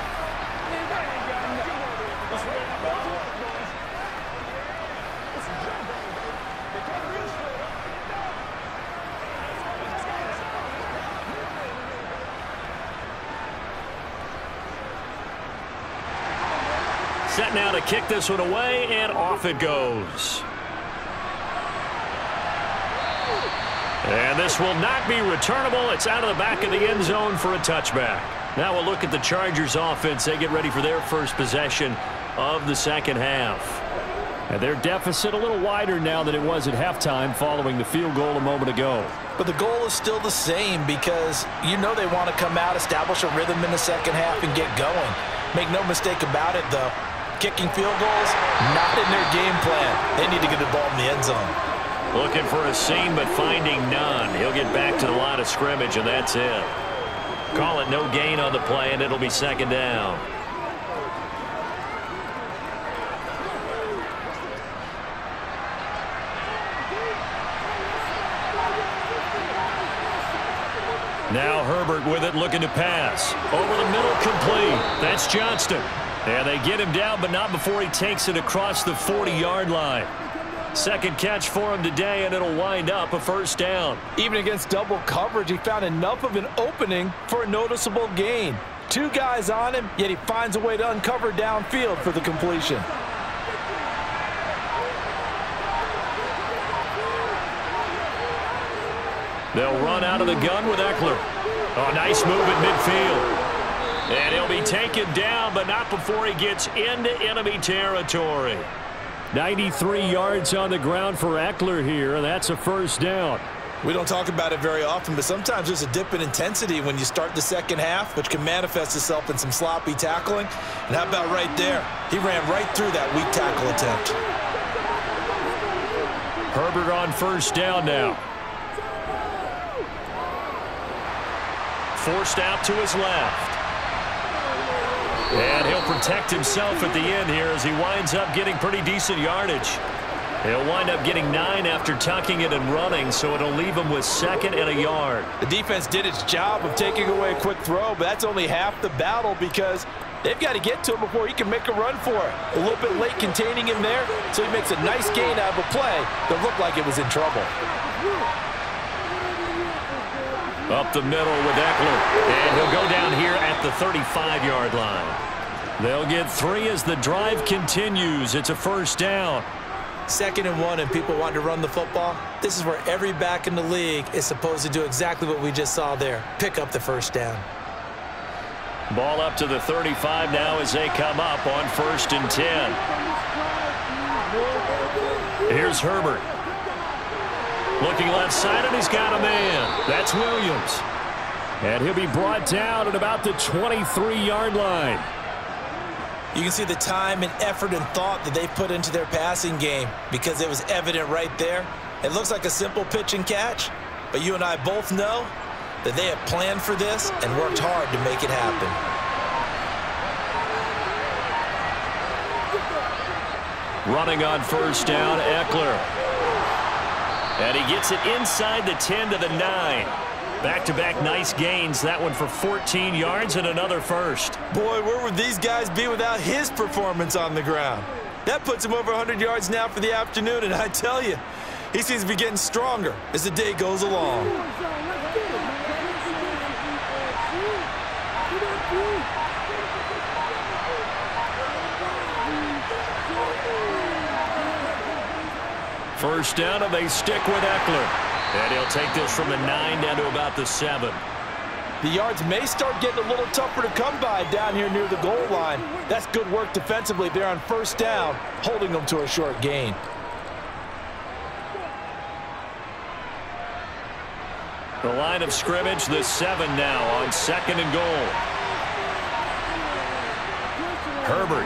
Set now to kick this one away, and off it goes. And this will not be returnable. It's out of the back of the end zone for a touchback. Now we'll look at the Chargers offense. They get ready for their first possession of the second half. And their deficit a little wider now than it was at halftime following the field goal a moment ago. But the goal is still the same because you know they want to come out, establish a rhythm in the second half, and get going. Make no mistake about it, though. Kicking field goals, not in their game plan. They need to get the ball in the end zone. Looking for a seam, but finding none. He'll get back to the line of scrimmage, and that's it. Call it no gain on the play, and it'll be second down. Now Herbert with it, looking to pass. Over the middle, complete. That's Johnston. And they get him down, but not before he takes it across the 40-yard line. Second catch for him today, and it'll wind up a first down. Even against double coverage, he found enough of an opening for a noticeable gain. 2 guys on him, yet he finds a way to uncover downfield for the completion. They'll run out of the gun with Eckler. Oh, nice move at midfield. And he'll be taken down, but not before he gets into enemy territory. 93 yards on the ground for Eckler here, and that's a first down. We don't talk about it very often, but sometimes there's a dip in intensity when you start the second half, which can manifest itself in some sloppy tackling. And how about right there? He ran right through that weak tackle attempt. Herbert on first down now. Forced out to his left. And he'll protect himself at the end here as he winds up getting pretty decent yardage. He'll wind up getting 9 after tucking it and running, so it'll leave him with 2nd and a yard. The defense did its job of taking away a quick throw, but that's only half the battle because they've got to get to him before he can make a run for it. A little bit late containing him there, so he makes a nice gain out of a play that looked like it was in trouble. Up the middle with Eckler. And he'll go down here at the 35-yard line. They'll get 3 as the drive continues. It's a first down. 2nd and 1, and people want to run the football. This is where every back in the league is supposed to do exactly what we just saw there. Pick up the first down. Ball up to the 35 now as they come up on 1st and 10. Here's Herbert. Looking left side, and he's got a man. That's Williams. And he'll be brought down at about the 23-yard line. You can see the time and effort and thought that they put into their passing game because it was evident right there. It looks like a simple pitch and catch, but you and I both know that they have planned for this and worked hard to make it happen. Running on first down, Eckler. And he gets it inside the 10 to the 9. Back-to-back nice gains. That one for 14 yards and another first. Boy, where would these guys be without his performance on the ground? That puts him over 100 yards now for the afternoon, and I tell you, he seems to be getting stronger as the day goes along. First down, and they stick with Eckler. And he'll take this from the 9 down to about the 7. The yards may start getting a little tougher to come by down here near the goal line. That's good work defensively there on first down, holding them to a short gain. The line of scrimmage, the 7 now on 2nd and goal. Herbert.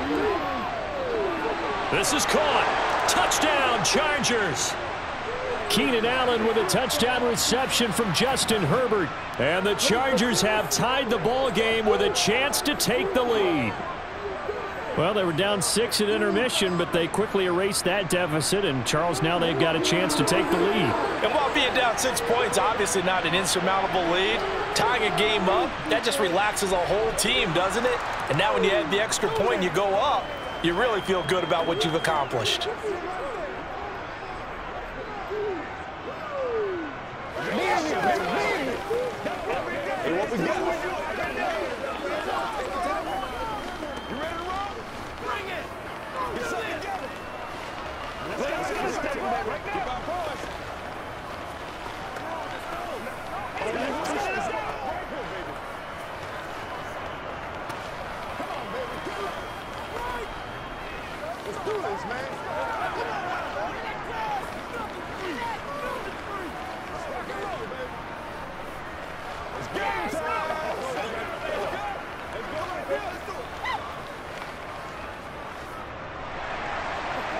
This is caught. Touchdown, Chargers. Keenan Allen with a touchdown reception from Justin Herbert. And the Chargers have tied the ball game with a chance to take the lead. Well, they were down 6 at intermission, but they quickly erased that deficit. And, Charles, now they've got a chance to take the lead. And while being down 6 points, obviously not an insurmountable lead, tying a game up, that just relaxes a whole team, doesn't it? And now when you add the extra point and you go up, you really feel good about what you've accomplished.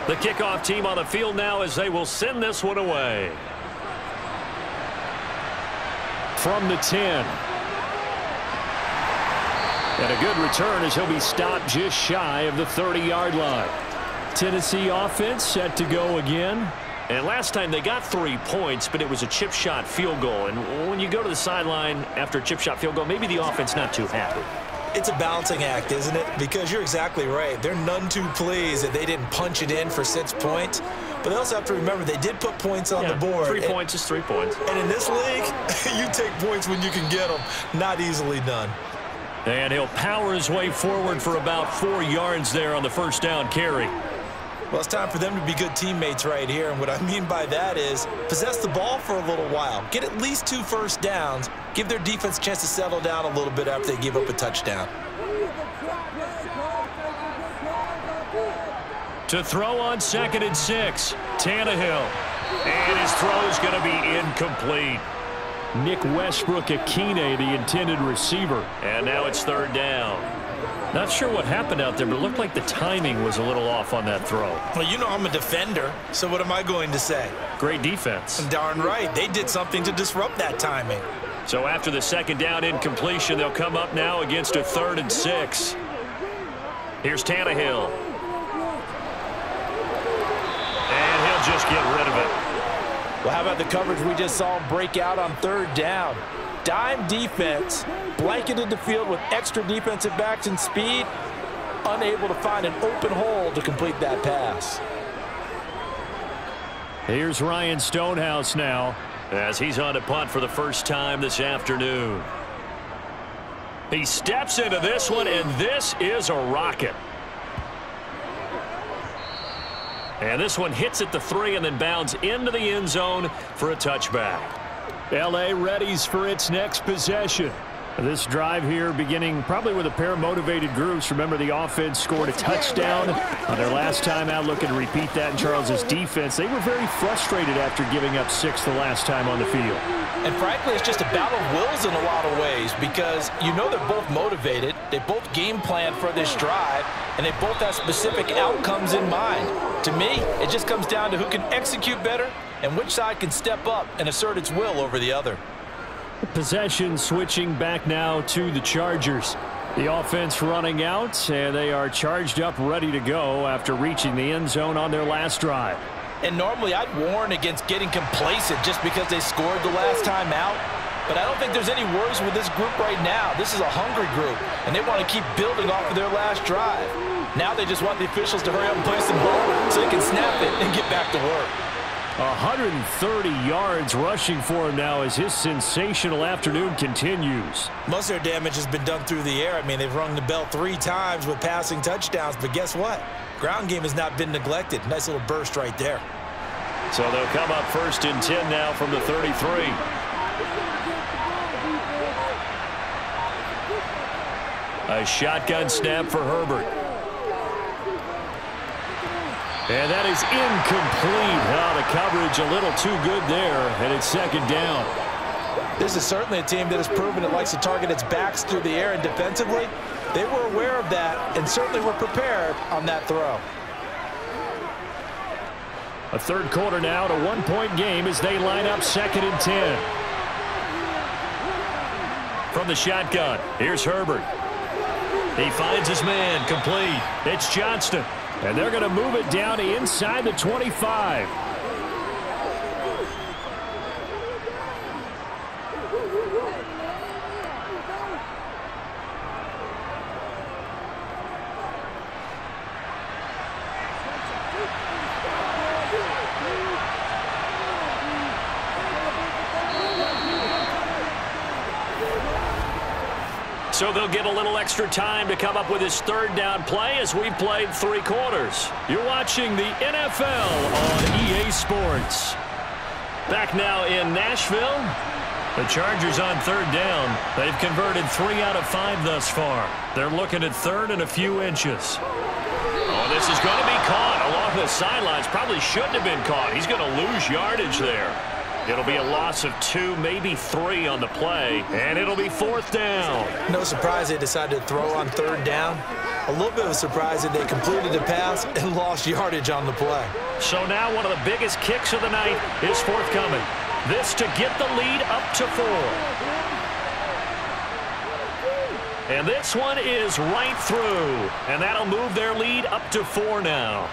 The kickoff team on the field now as they will send this one away. From the 10. And a good return as he'll be stopped just shy of the 30-yard line. Tennessee offense set to go again. And last time they got 3 points, but it was a chip shot field goal. And when you go to the sideline after a chip shot field goal, maybe the offense not too happy. It's a balancing act, isn't it? Because you're exactly right. They're none too pleased that they didn't punch it in for 6 points. But they also have to remember they did put points on the board. 3 points is 3 points. And in this league, you take points when you can get them. Not easily done. And he'll power his way forward for about 4 yards there on the first down carry. Well, it's time for them to be good teammates right here. And what I mean by that is possess the ball for a little while. Get at least 2 first downs. Give their defense a chance to settle down a little bit after they give up a touchdown. To throw on 2nd and 6, Tannehill. And his throw is going to be incomplete. Nick Westbrook-Akine, the intended receiver. And now it's 3rd down. Not sure what happened out there, but it looked like the timing was a little off on that throw. Well, you know I'm a defender, so what am I going to say? Great defense. Darn right. They did something to disrupt that timing. So after the 2nd down incompletion, they'll come up now against a 3rd and 6. Here's Tannehill. And he'll just get rid of it. Well, how about the coverage we just saw him break out on 3rd down? Dime defense, blanketed the field with extra defensive backs and speed, unable to find an open hole to complete that pass. Here's Ryan Stonehouse now as he's on a punt for the first time this afternoon. He steps into this one, and this is a rocket. And this one hits at the 3 and then bounds into the end zone for a touchback. L.A. readies for its next possession. This drive here beginning probably with a pair of motivated groups. Remember, the offense scored a touchdown on their last time out. Looking to repeat that in Charles's defense. They were very frustrated after giving up 6 the last time on the field. And frankly, it's just a battle of wills in a lot of ways because you know they're both motivated, they both game plan for this drive, and they both have specific outcomes in mind. To me, it just comes down to who can execute better and which side can step up and assert its will over the other. Possession switching back now to the Chargers. The offense running out, and they are charged up, ready to go after reaching the end zone on their last drive. And normally I'd warn against getting complacent just because they scored the last time out. But I don't think there's any worries with this group right now. This is a hungry group, and they want to keep building off of their last drive. Now they just want the officials to hurry up and play some ball so they can snap it and get back to work. 130 yards rushing for him now as his sensational afternoon continues. Most of their damage has been done through the air. I mean, they've rung the bell 3 times with passing touchdowns, but guess what? Ground game has not been neglected. Nice little burst right there. So they'll come up 1st and 10 now from the 33. A shotgun snap for Herbert. And that is incomplete. The coverage a little too good there, and it's 2nd down. This is certainly a team that has proven it likes to target its backs through the air, and defensively, they were aware of that and certainly were prepared on that throw. A 3rd quarter now, to 1-point game as they line up 2nd and 10. From the shotgun, here's Herbert. He finds his man, complete. It's Johnston. And they're going to move it down to inside the 25. So they'll get a little extra time to come up with his 3rd down play as we played 3 quarters. You're watching the NFL on EA Sports. Back now in Nashville. The Chargers on 3rd down. They've converted 3 out of 5 thus far. They're looking at 3rd and a few inches. Oh, this is going to be caught along the sidelines. Probably shouldn't have been caught. He's going to lose yardage there. It'll be a loss of 2, maybe 3 on the play, and it'll be 4th down. No surprise they decided to throw on 3rd down. A little bit of a surprise that they completed the pass and lost yardage on the play. So now one of the biggest kicks of the night is forthcoming. This to get the lead up to 4. And this one is right through, and that'll move their lead up to 4 now.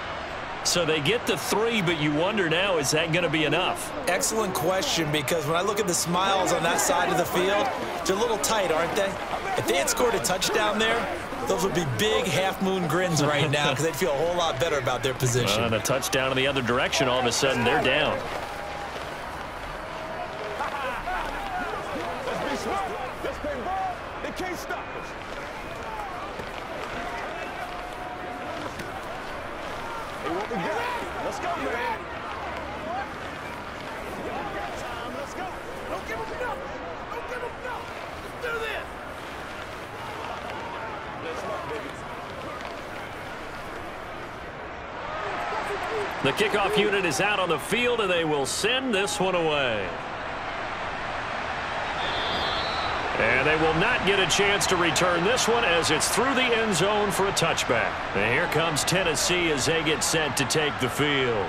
So they get the 3, but you wonder now, is that going to be enough? Excellent question, because when I look at the smiles on that side of the field, they're a little tight, aren't they? If they had scored a touchdown there, those would be big half-moon grins right now because they'd feel a whole lot better about their position. And a touchdown in the other direction, all of a sudden they're down. Let's be smart. Let's play ball. They can't stop us. Hey, what we got? Let's go, man. Let's go. Don't give them enough. Don't give them enough. Let's do this. Let's go, baby. The kickoff unit is out on the field, and they will send this one away. And they will not get a chance to return this one as it's through the end zone for a touchback. And here comes Tennessee as they get set to take the field.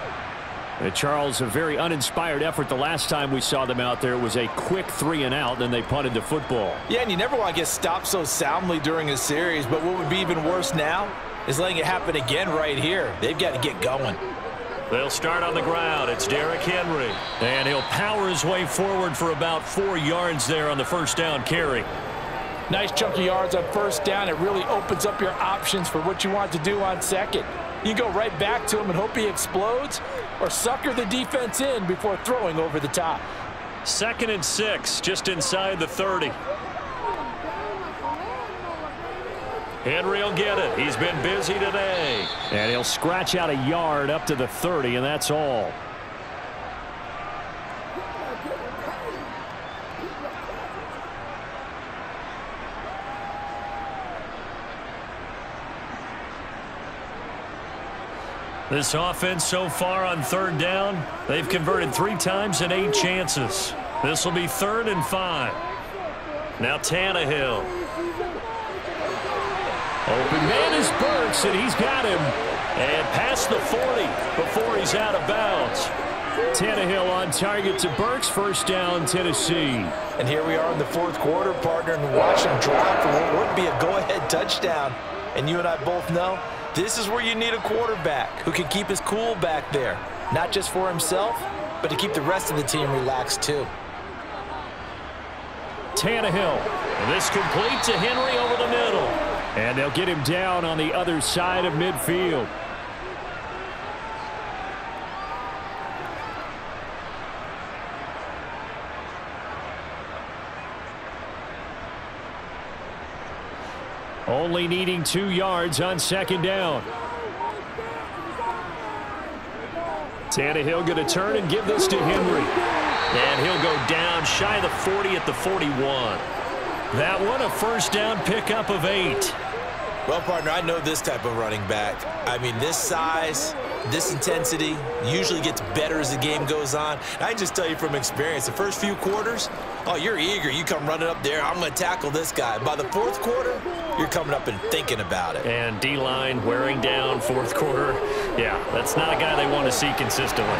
Charles, a very uninspired effort the last time we saw them out there. It was a quick 3 and out, then they punted the football. Yeah, and you never want to get stopped so soundly during a series, but what would be even worse now is letting it happen again right here. They've got to get going. They'll start on the ground. It's Derrick Henry. And he'll power his way forward for about 4 yards there on the first down carry. Nice chunk of yards on first down. It really opens up your options for what you want to do on second. You go right back to him and hope he explodes, or sucker the defense in before throwing over the top. 2nd and 6, just inside the 30. Henry will get it. He's been busy today. And he'll scratch out a yard up to the 30, and that's all. This offense so far on 3rd down, they've converted 3 times in 8 chances. This will be 3rd and 5. Now Tannehill. Open man is Burks, and he's got him. And past the 40 before he's out of bounds. Tannehill on target to Burks. First down, Tennessee. And here we are in the 4th quarter, partner, and watch him drop for what would be a go-ahead touchdown. And you and I both know this is where you need a quarterback who can keep his cool back there. Not just for himself, but to keep the rest of the team relaxed too. Tannehill. And this complete to Henry over the middle. And they'll get him down on the other side of midfield. Only needing 2 yards on 2nd down. Tannehill going to turn and give this to Henry. And he'll go down shy of the 40 at the 41. That one a first down pickup of 8. Well, partner, I know this type of running back. I mean, this size, this intensity usually gets better as the game goes on. And I can just tell you from experience, the first few quarters, oh, you're eager. You come running up there, I'm going to tackle this guy. By the 4th quarter, you're coming up and thinking about it. And D-line wearing down 4th quarter. Yeah, that's not a guy they want to see consistently.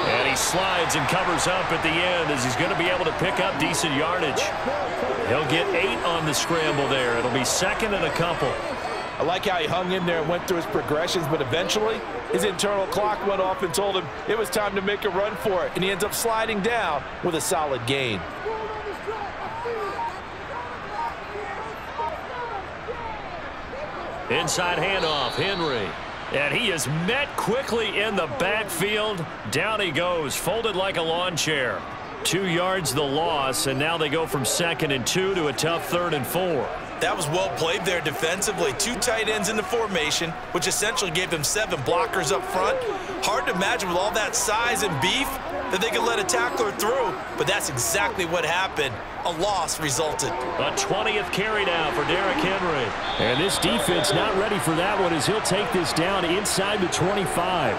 And he slides and covers up at the end as he's going to be able to pick up decent yardage. He'll get 8 on the scramble there. It'll be 2nd and a couple. I like how he hung in there and went through his progressions, but eventually his internal clock went off and told him it was time to make a run for it, and he ends up sliding down with a solid gain. Inside handoff, Henry. And he is met quickly in the backfield. Down he goes, folded like a lawn chair. 2 yards the loss, and now they go from 2nd and 2 to a tough 3rd and 4. That was well played there defensively. 2 tight ends in the formation, which essentially gave them 7 blockers up front. Hard to imagine with all that size and beef that they could let a tackler through, but that's exactly what happened. A loss resulted. A 20th carry now for Derrick Henry. And this defense not ready for that one as he'll take this down inside the 25.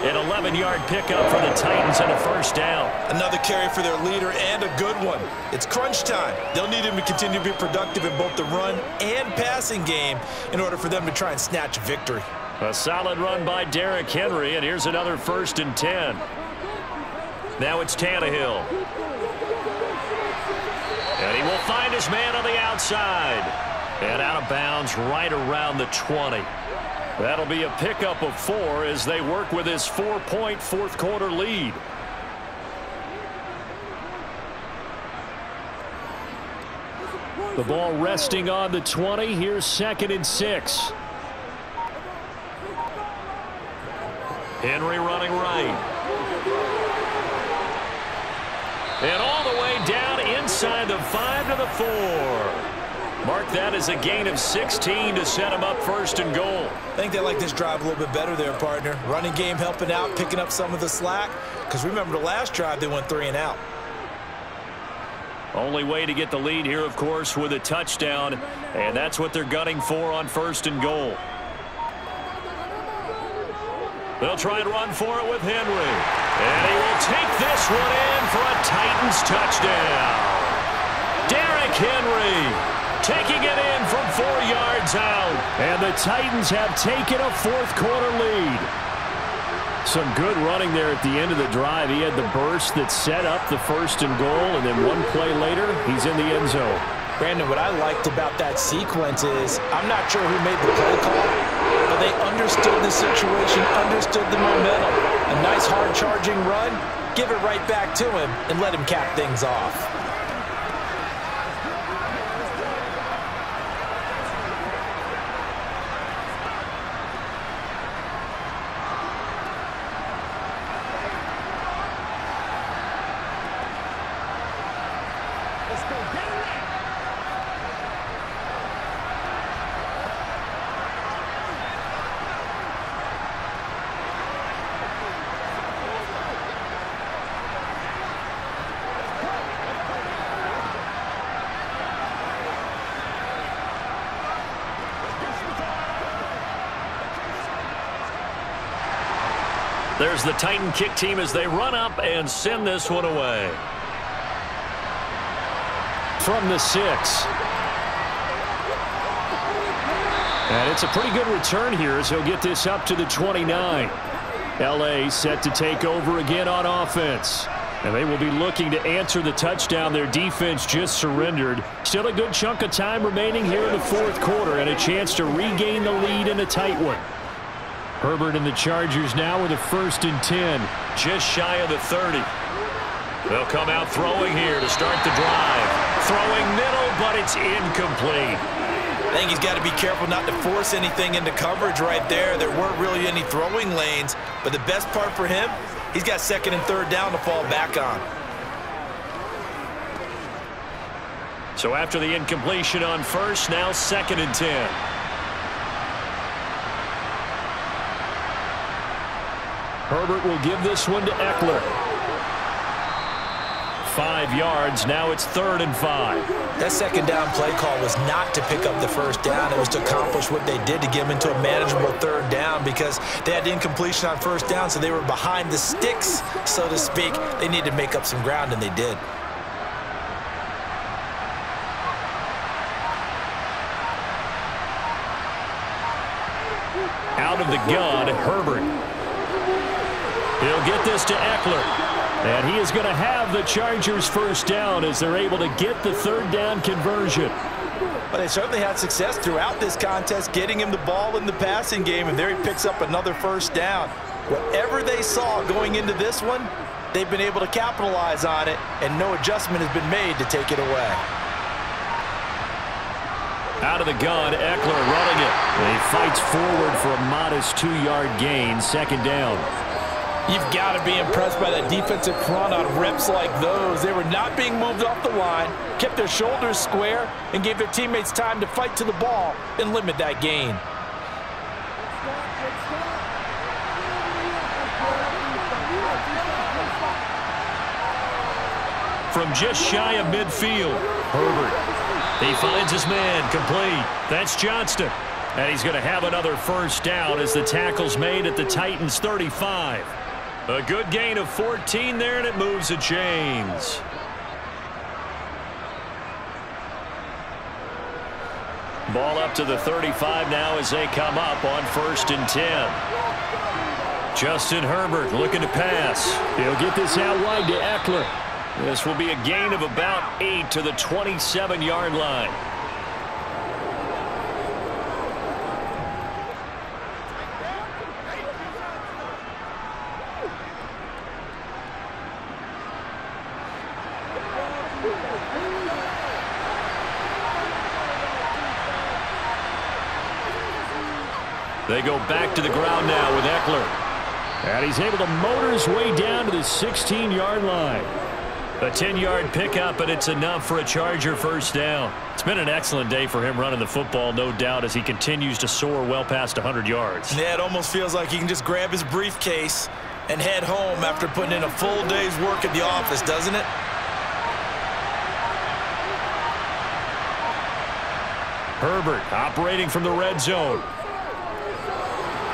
An 11-yard pickup for the Titans and a first down. Another carry for their leader and a good one. It's crunch time. They'll need him to continue to be productive in both the run and passing game in order for them to try and snatch victory. A solid run by Derrick Henry, and here's another 1st and 10. Now it's Tannehill. And he will find his man on the outside. And out of bounds right around the 20. That'll be a pickup of 4 as they work with his 4-point 4th quarter lead. The ball resting on the 20. Here's 2nd and 6. Henry running right. And all the way down inside the 5 to the 4. Mark that as a gain of 16 to set him up 1st and goal. I think they like this drive a little bit better there, partner. Running game helping out, picking up some of the slack. Because remember the last drive, they went 3 and out. Only way to get the lead here, of course, with a touchdown. And that's what they're gunning for on 1st and goal. They'll try and run for it with Henry. And he will take this one in for a Titans touchdown. Derrick Henry taking it in from 4 yards out. And the Titans have taken a 4th quarter lead. Some good running there at the end of the drive. He had the burst that set up the 1st and goal, and then one play later, he's in the end zone. Brandon, what I liked about that sequence is I'm not sure who made the play call, but they understood the situation, understood the momentum. A nice hard-charging run, give it right back to him, and let him cap things off. There's the Titan kick team as they run up and send this one away. from the 6. And it's a pretty good return here as he'll get this up to the 29. L.A. set to take over again on offense. And they will be looking to answer the touchdown their defense just surrendered. Still a good chunk of time remaining here in the fourth quarter and a chance to regain the lead in a tight one. Herbert and the Chargers now with a 1st and 10. Just shy of the 30. They'll come out throwing here to start the drive. Throwing middle, but it's incomplete. I think he's got to be careful not to force anything into coverage right there. There weren't really any throwing lanes, but the best part for him, he's got 2nd and 3rd down to fall back on. So after the incompletion on 1st, now 2nd and 10. Herbert will give this one to Eckler. 5 yards. Now it's 3rd and 5. That 2nd down play call was not to pick up the 1st down. It was to accomplish what they did to get him into a manageable 3rd down because they had the incompletion on 1st down, so they were behind the sticks, so to speak. They needed to make up some ground, and they did. Out of the gun, Herbert. He'll get this to Eckler. And he is going to have the Chargers 1st down as they're able to get the 3rd down conversion. But they certainly had success throughout this contest, getting him the ball in the passing game, and there he picks up another 1st down. Whatever they saw going into this one, they've been able to capitalize on it, and no adjustment has been made to take it away. Out of the gun, Eckler running it. And he fights forward for a modest 2-yard gain, 2nd down. You've got to be impressed by that defensive front on reps like those. They were not being moved off the line, kept their shoulders square, and gave their teammates time to fight to the ball and limit that gain. From just shy of midfield, Herbert. He finds his man complete. That's Johnston. And he's going to have another 1st down as the tackle's made at the Titans' 35. A good gain of 14 there, and it moves the chains. Ball up to the 35 now as they come up on 1st and 10. Justin Herbert looking to pass. He'll get this out wide to Eckler. This will be a gain of about 8 to the 27-yard line. They go back to the ground now with Eckler. And he's able to motor his way down to the 16-yard line. A 10-yard pickup, and it's enough for a Charger 1st down. It's been an excellent day for him running the football, no doubt, as he continues to soar well past 100 yards. Yeah, it almost feels like he can just grab his briefcase and head home after putting in a full day's work at the office, doesn't it? Herbert operating from the red zone.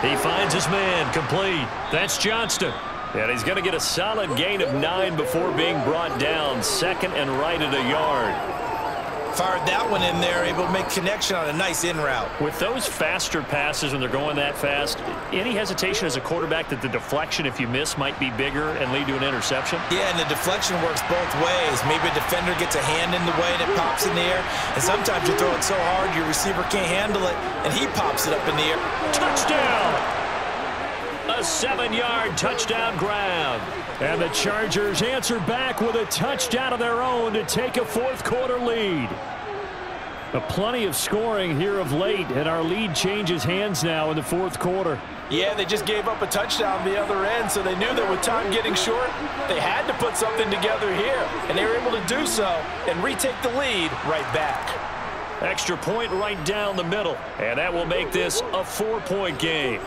He finds his man complete. That's Johnston. And he's going to get a solid gain of 9 before being brought down. 2nd and right at a yard. Fired that one in there, able to make connection on a nice in route. With those faster passes when they're going that fast, any hesitation as a quarterback that the deflection, if you miss, might be bigger and lead to an interception? Yeah, and the deflection works both ways. Maybe a defender gets a hand in the way and it pops in the air. And sometimes you throw it so hard your receiver can't handle it, and he pops it up in the air. Touchdown! A 7-yard touchdown grab. And the Chargers answer back with a touchdown of their own to take a fourth-quarter lead. Plenty of scoring here of late, and our lead changes hands now in the fourth quarter. Yeah, they just gave up a touchdown the other end, so they knew that with time getting short, they had to put something together here, and they were able to do so and retake the lead right back. Extra point right down the middle, and that will make this a 4-point game.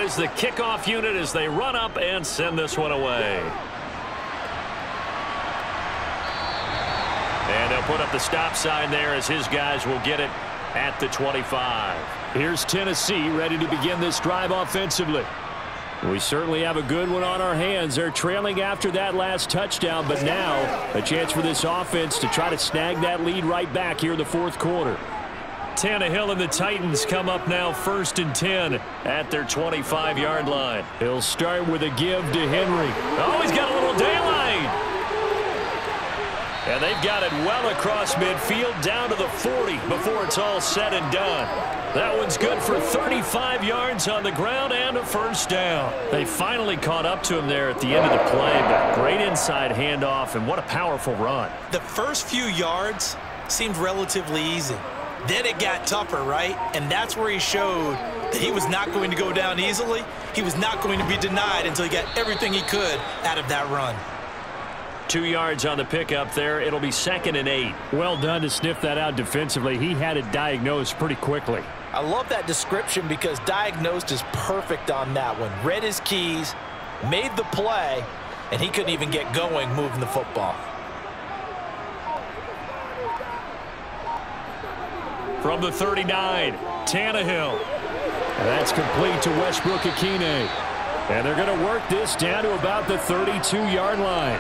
is the kickoff unit as they run up and send this one away. And they'll put up the stop sign there as his guys will get it at the 25. Here's Tennessee ready to begin this drive offensively. We certainly have a good one on our hands. They're trailing after that last touchdown, but now a chance for this offense to try to snag that lead right back here in the fourth quarter. Tannehill and the Titans come up now 1st and 10 at their 25-yard line. He'll start with a give to Henry. Oh, he's got a little daylight. And they've got it well across midfield down to the 40 before it's all said and done. That one's good for 35 yards on the ground and a first down. They finally caught up to him there at the end of the play, but great inside handoff, and what a powerful run. The first few yards seemed relatively easy. Then it got tougher, right? And that's where he showed that he was not going to go down easily. He was not going to be denied until he got everything he could out of that run. 2 yards on the pickup there. It'll be 2nd and 8. Well done to sniff that out defensively. He had it diagnosed pretty quickly. I love that description because diagnosed is perfect on that one. Read his keys, made the play, and he couldn't even get going moving the football. From the 39, Tannehill. That's complete to Westbrook-Ikhine. And they're going to work this down to about the 32-yard line.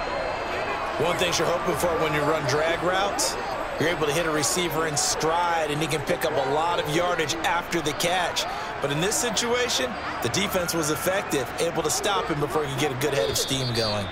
One thing you're hoping for when you run drag routes, you're able to hit a receiver in stride, and he can pick up a lot of yardage after the catch. But in this situation, the defense was effective, able to stop him before he could get a good head of steam going.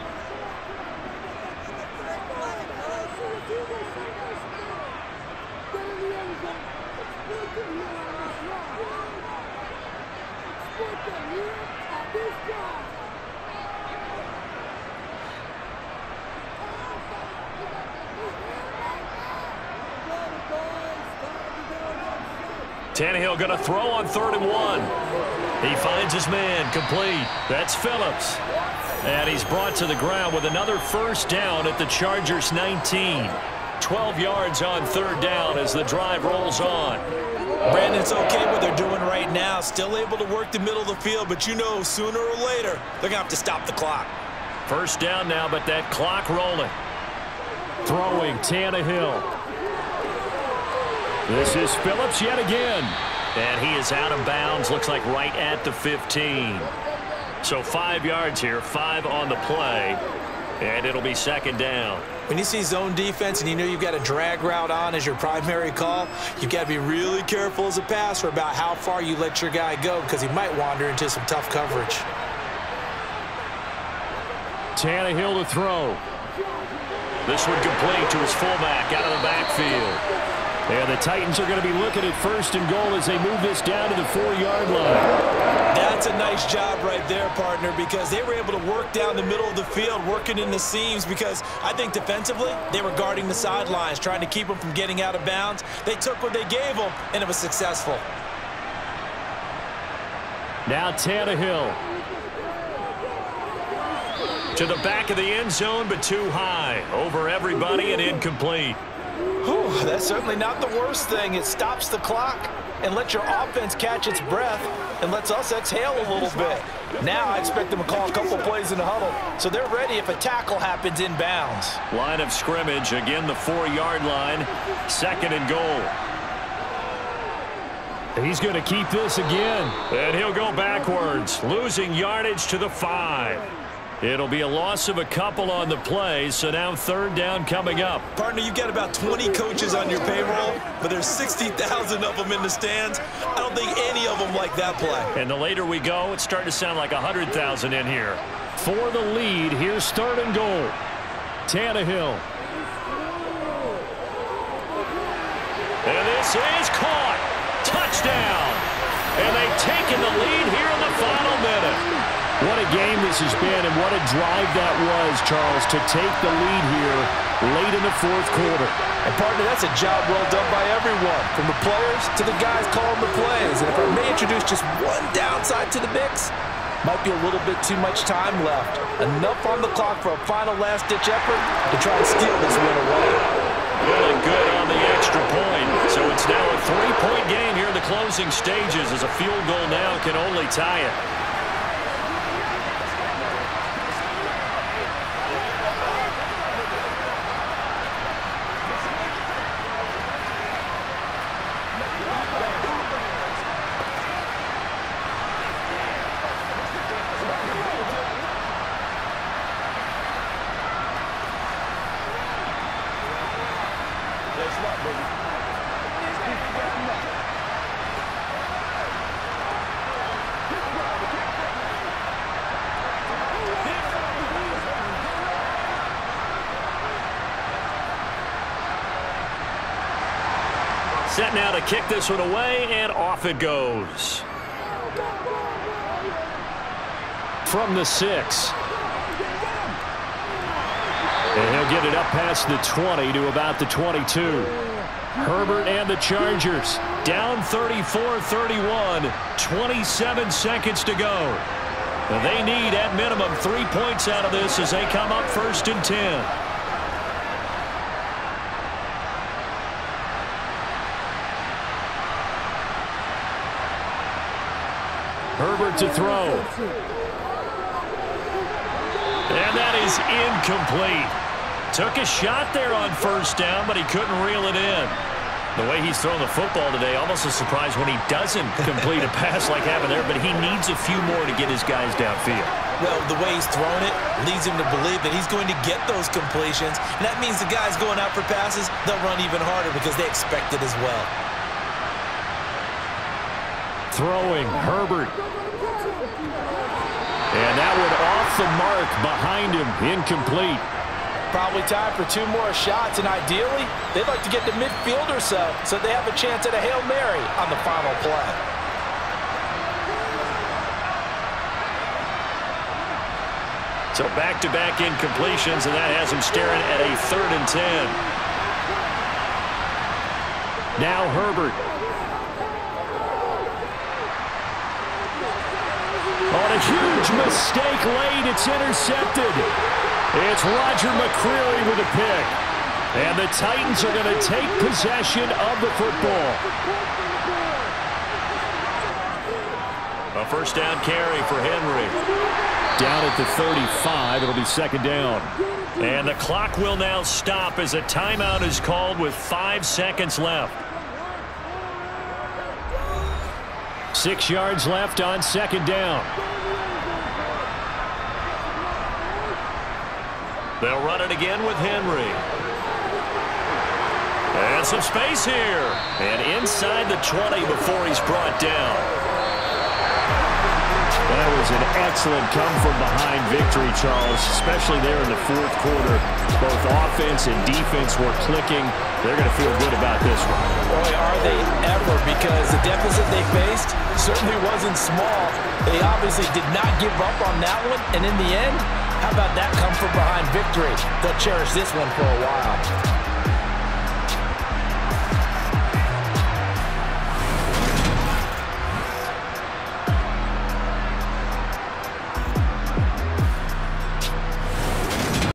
Tannehill going to throw on 3rd and 1. He finds his man complete. That's Phillips. And he's brought to the ground with another first down at the Chargers 19. 12 yards on 3rd down as the drive rolls on. Brandon, it's okay what they're doing right now. Still able to work the middle of the field, but you know sooner or later they're going to have to stop the clock. First down now, but that clock rolling. Throwing Tannehill. This is Phillips yet again. And he is out of bounds, looks like right at the 15. So 5 yards here, 5 on the play, and it'll be 2nd down. When you see zone defense and you know you've got a drag route on as your primary call, you've got to be really careful as a passer about how far you let your guy go because he might wander into some tough coverage. Tannehill to throw. This one complete to his fullback out of the backfield. And the Titans are going to be looking at 1st and goal as they move this down to the 4-yard line. That's a nice job right there, partner, because they were able to work down the middle of the field, working in the seams, because I think defensively they were guarding the sidelines, trying to keep them from getting out of bounds. They took what they gave them, and it was successful. Now Tannehill. To the back of the end zone, but too high. Over everybody and incomplete. Whew, that's certainly not the worst thing. It stops the clock and lets your offense catch its breath and lets us exhale a little bit. Now I expect them to call a couple plays in the huddle, so they're ready if a tackle happens inbounds. Line of scrimmage, again the 4-yard line, 2nd and goal. He's going to keep this again, and he'll go backwards, losing yardage to the 5. It'll be a loss of a couple on the play, so now 3rd down coming up. Partner, you've got about 20 coaches on your payroll, but there's 60,000 of them in the stands. I don't think any of them like that play. And the later we go, it's starting to sound like 100,000 in here. For the lead, here's 3rd and goal. Tannehill. And this is caught. Touchdown. And they've taken the lead here in the final minute. What a game this has been, and what a drive that was, Charles, to take the lead here late in the 4th quarter. And, partner, that's a job well done by everyone, from the players to the guys calling the plays. And if I may introduce just one downside to the mix, might be a little bit too much time left. Enough on the clock for a final last-ditch effort to try and steal this win away. Really good on the extra point. So it's now a 3-point game here in the closing stages as a field goal now can only tie it. Set now to kick this one away, and off it goes. From the 6. And he'll get it up past the 20 to about the 22. Herbert and the Chargers down 34-31, 27 seconds to go. They need, at minimum, 3 points out of this as they come up 1st and 10. Herbert to throw. And that is incomplete. Took a shot there on 1st down, but he couldn't reel it in. The way he's throwing the football today, almost a surprise when he doesn't complete a pass like having there, but he needs a few more to get his guys downfield. Well, the way he's thrown it leads him to believe that he's going to get those completions, and that means the guys going out for passes, they'll run even harder because they expect it as well. Throwing, Herbert. And that one off the mark behind him, incomplete. Probably time for 2 more shots, and ideally, they'd like to get to midfield or so they have a chance at a Hail Mary on the final play. So back-to-back incompletions, and that has him staring at a 3rd and 10. Now Herbert. On a huge mistake late, it's intercepted. It's Roger McCreary with a pick. And the Titans are going to take possession of the football. A 1st down carry for Henry. Down at the 35, it'll be 2nd down. And the clock will now stop as a timeout is called with 5 seconds left. 6 yards left on 2nd down. They'll run it again with Henry. And some space here. And inside the 20 before he's brought down. That was an excellent come-from-behind victory, Charles, especially there in the 4th quarter. Both offense and defense were clicking. They're going to feel good about this one. Boy, are they ever, because the deficit they faced certainly wasn't small. They obviously did not give up on that one, and in the end, how about that come-from-behind victory? They'll cherish this one for a while.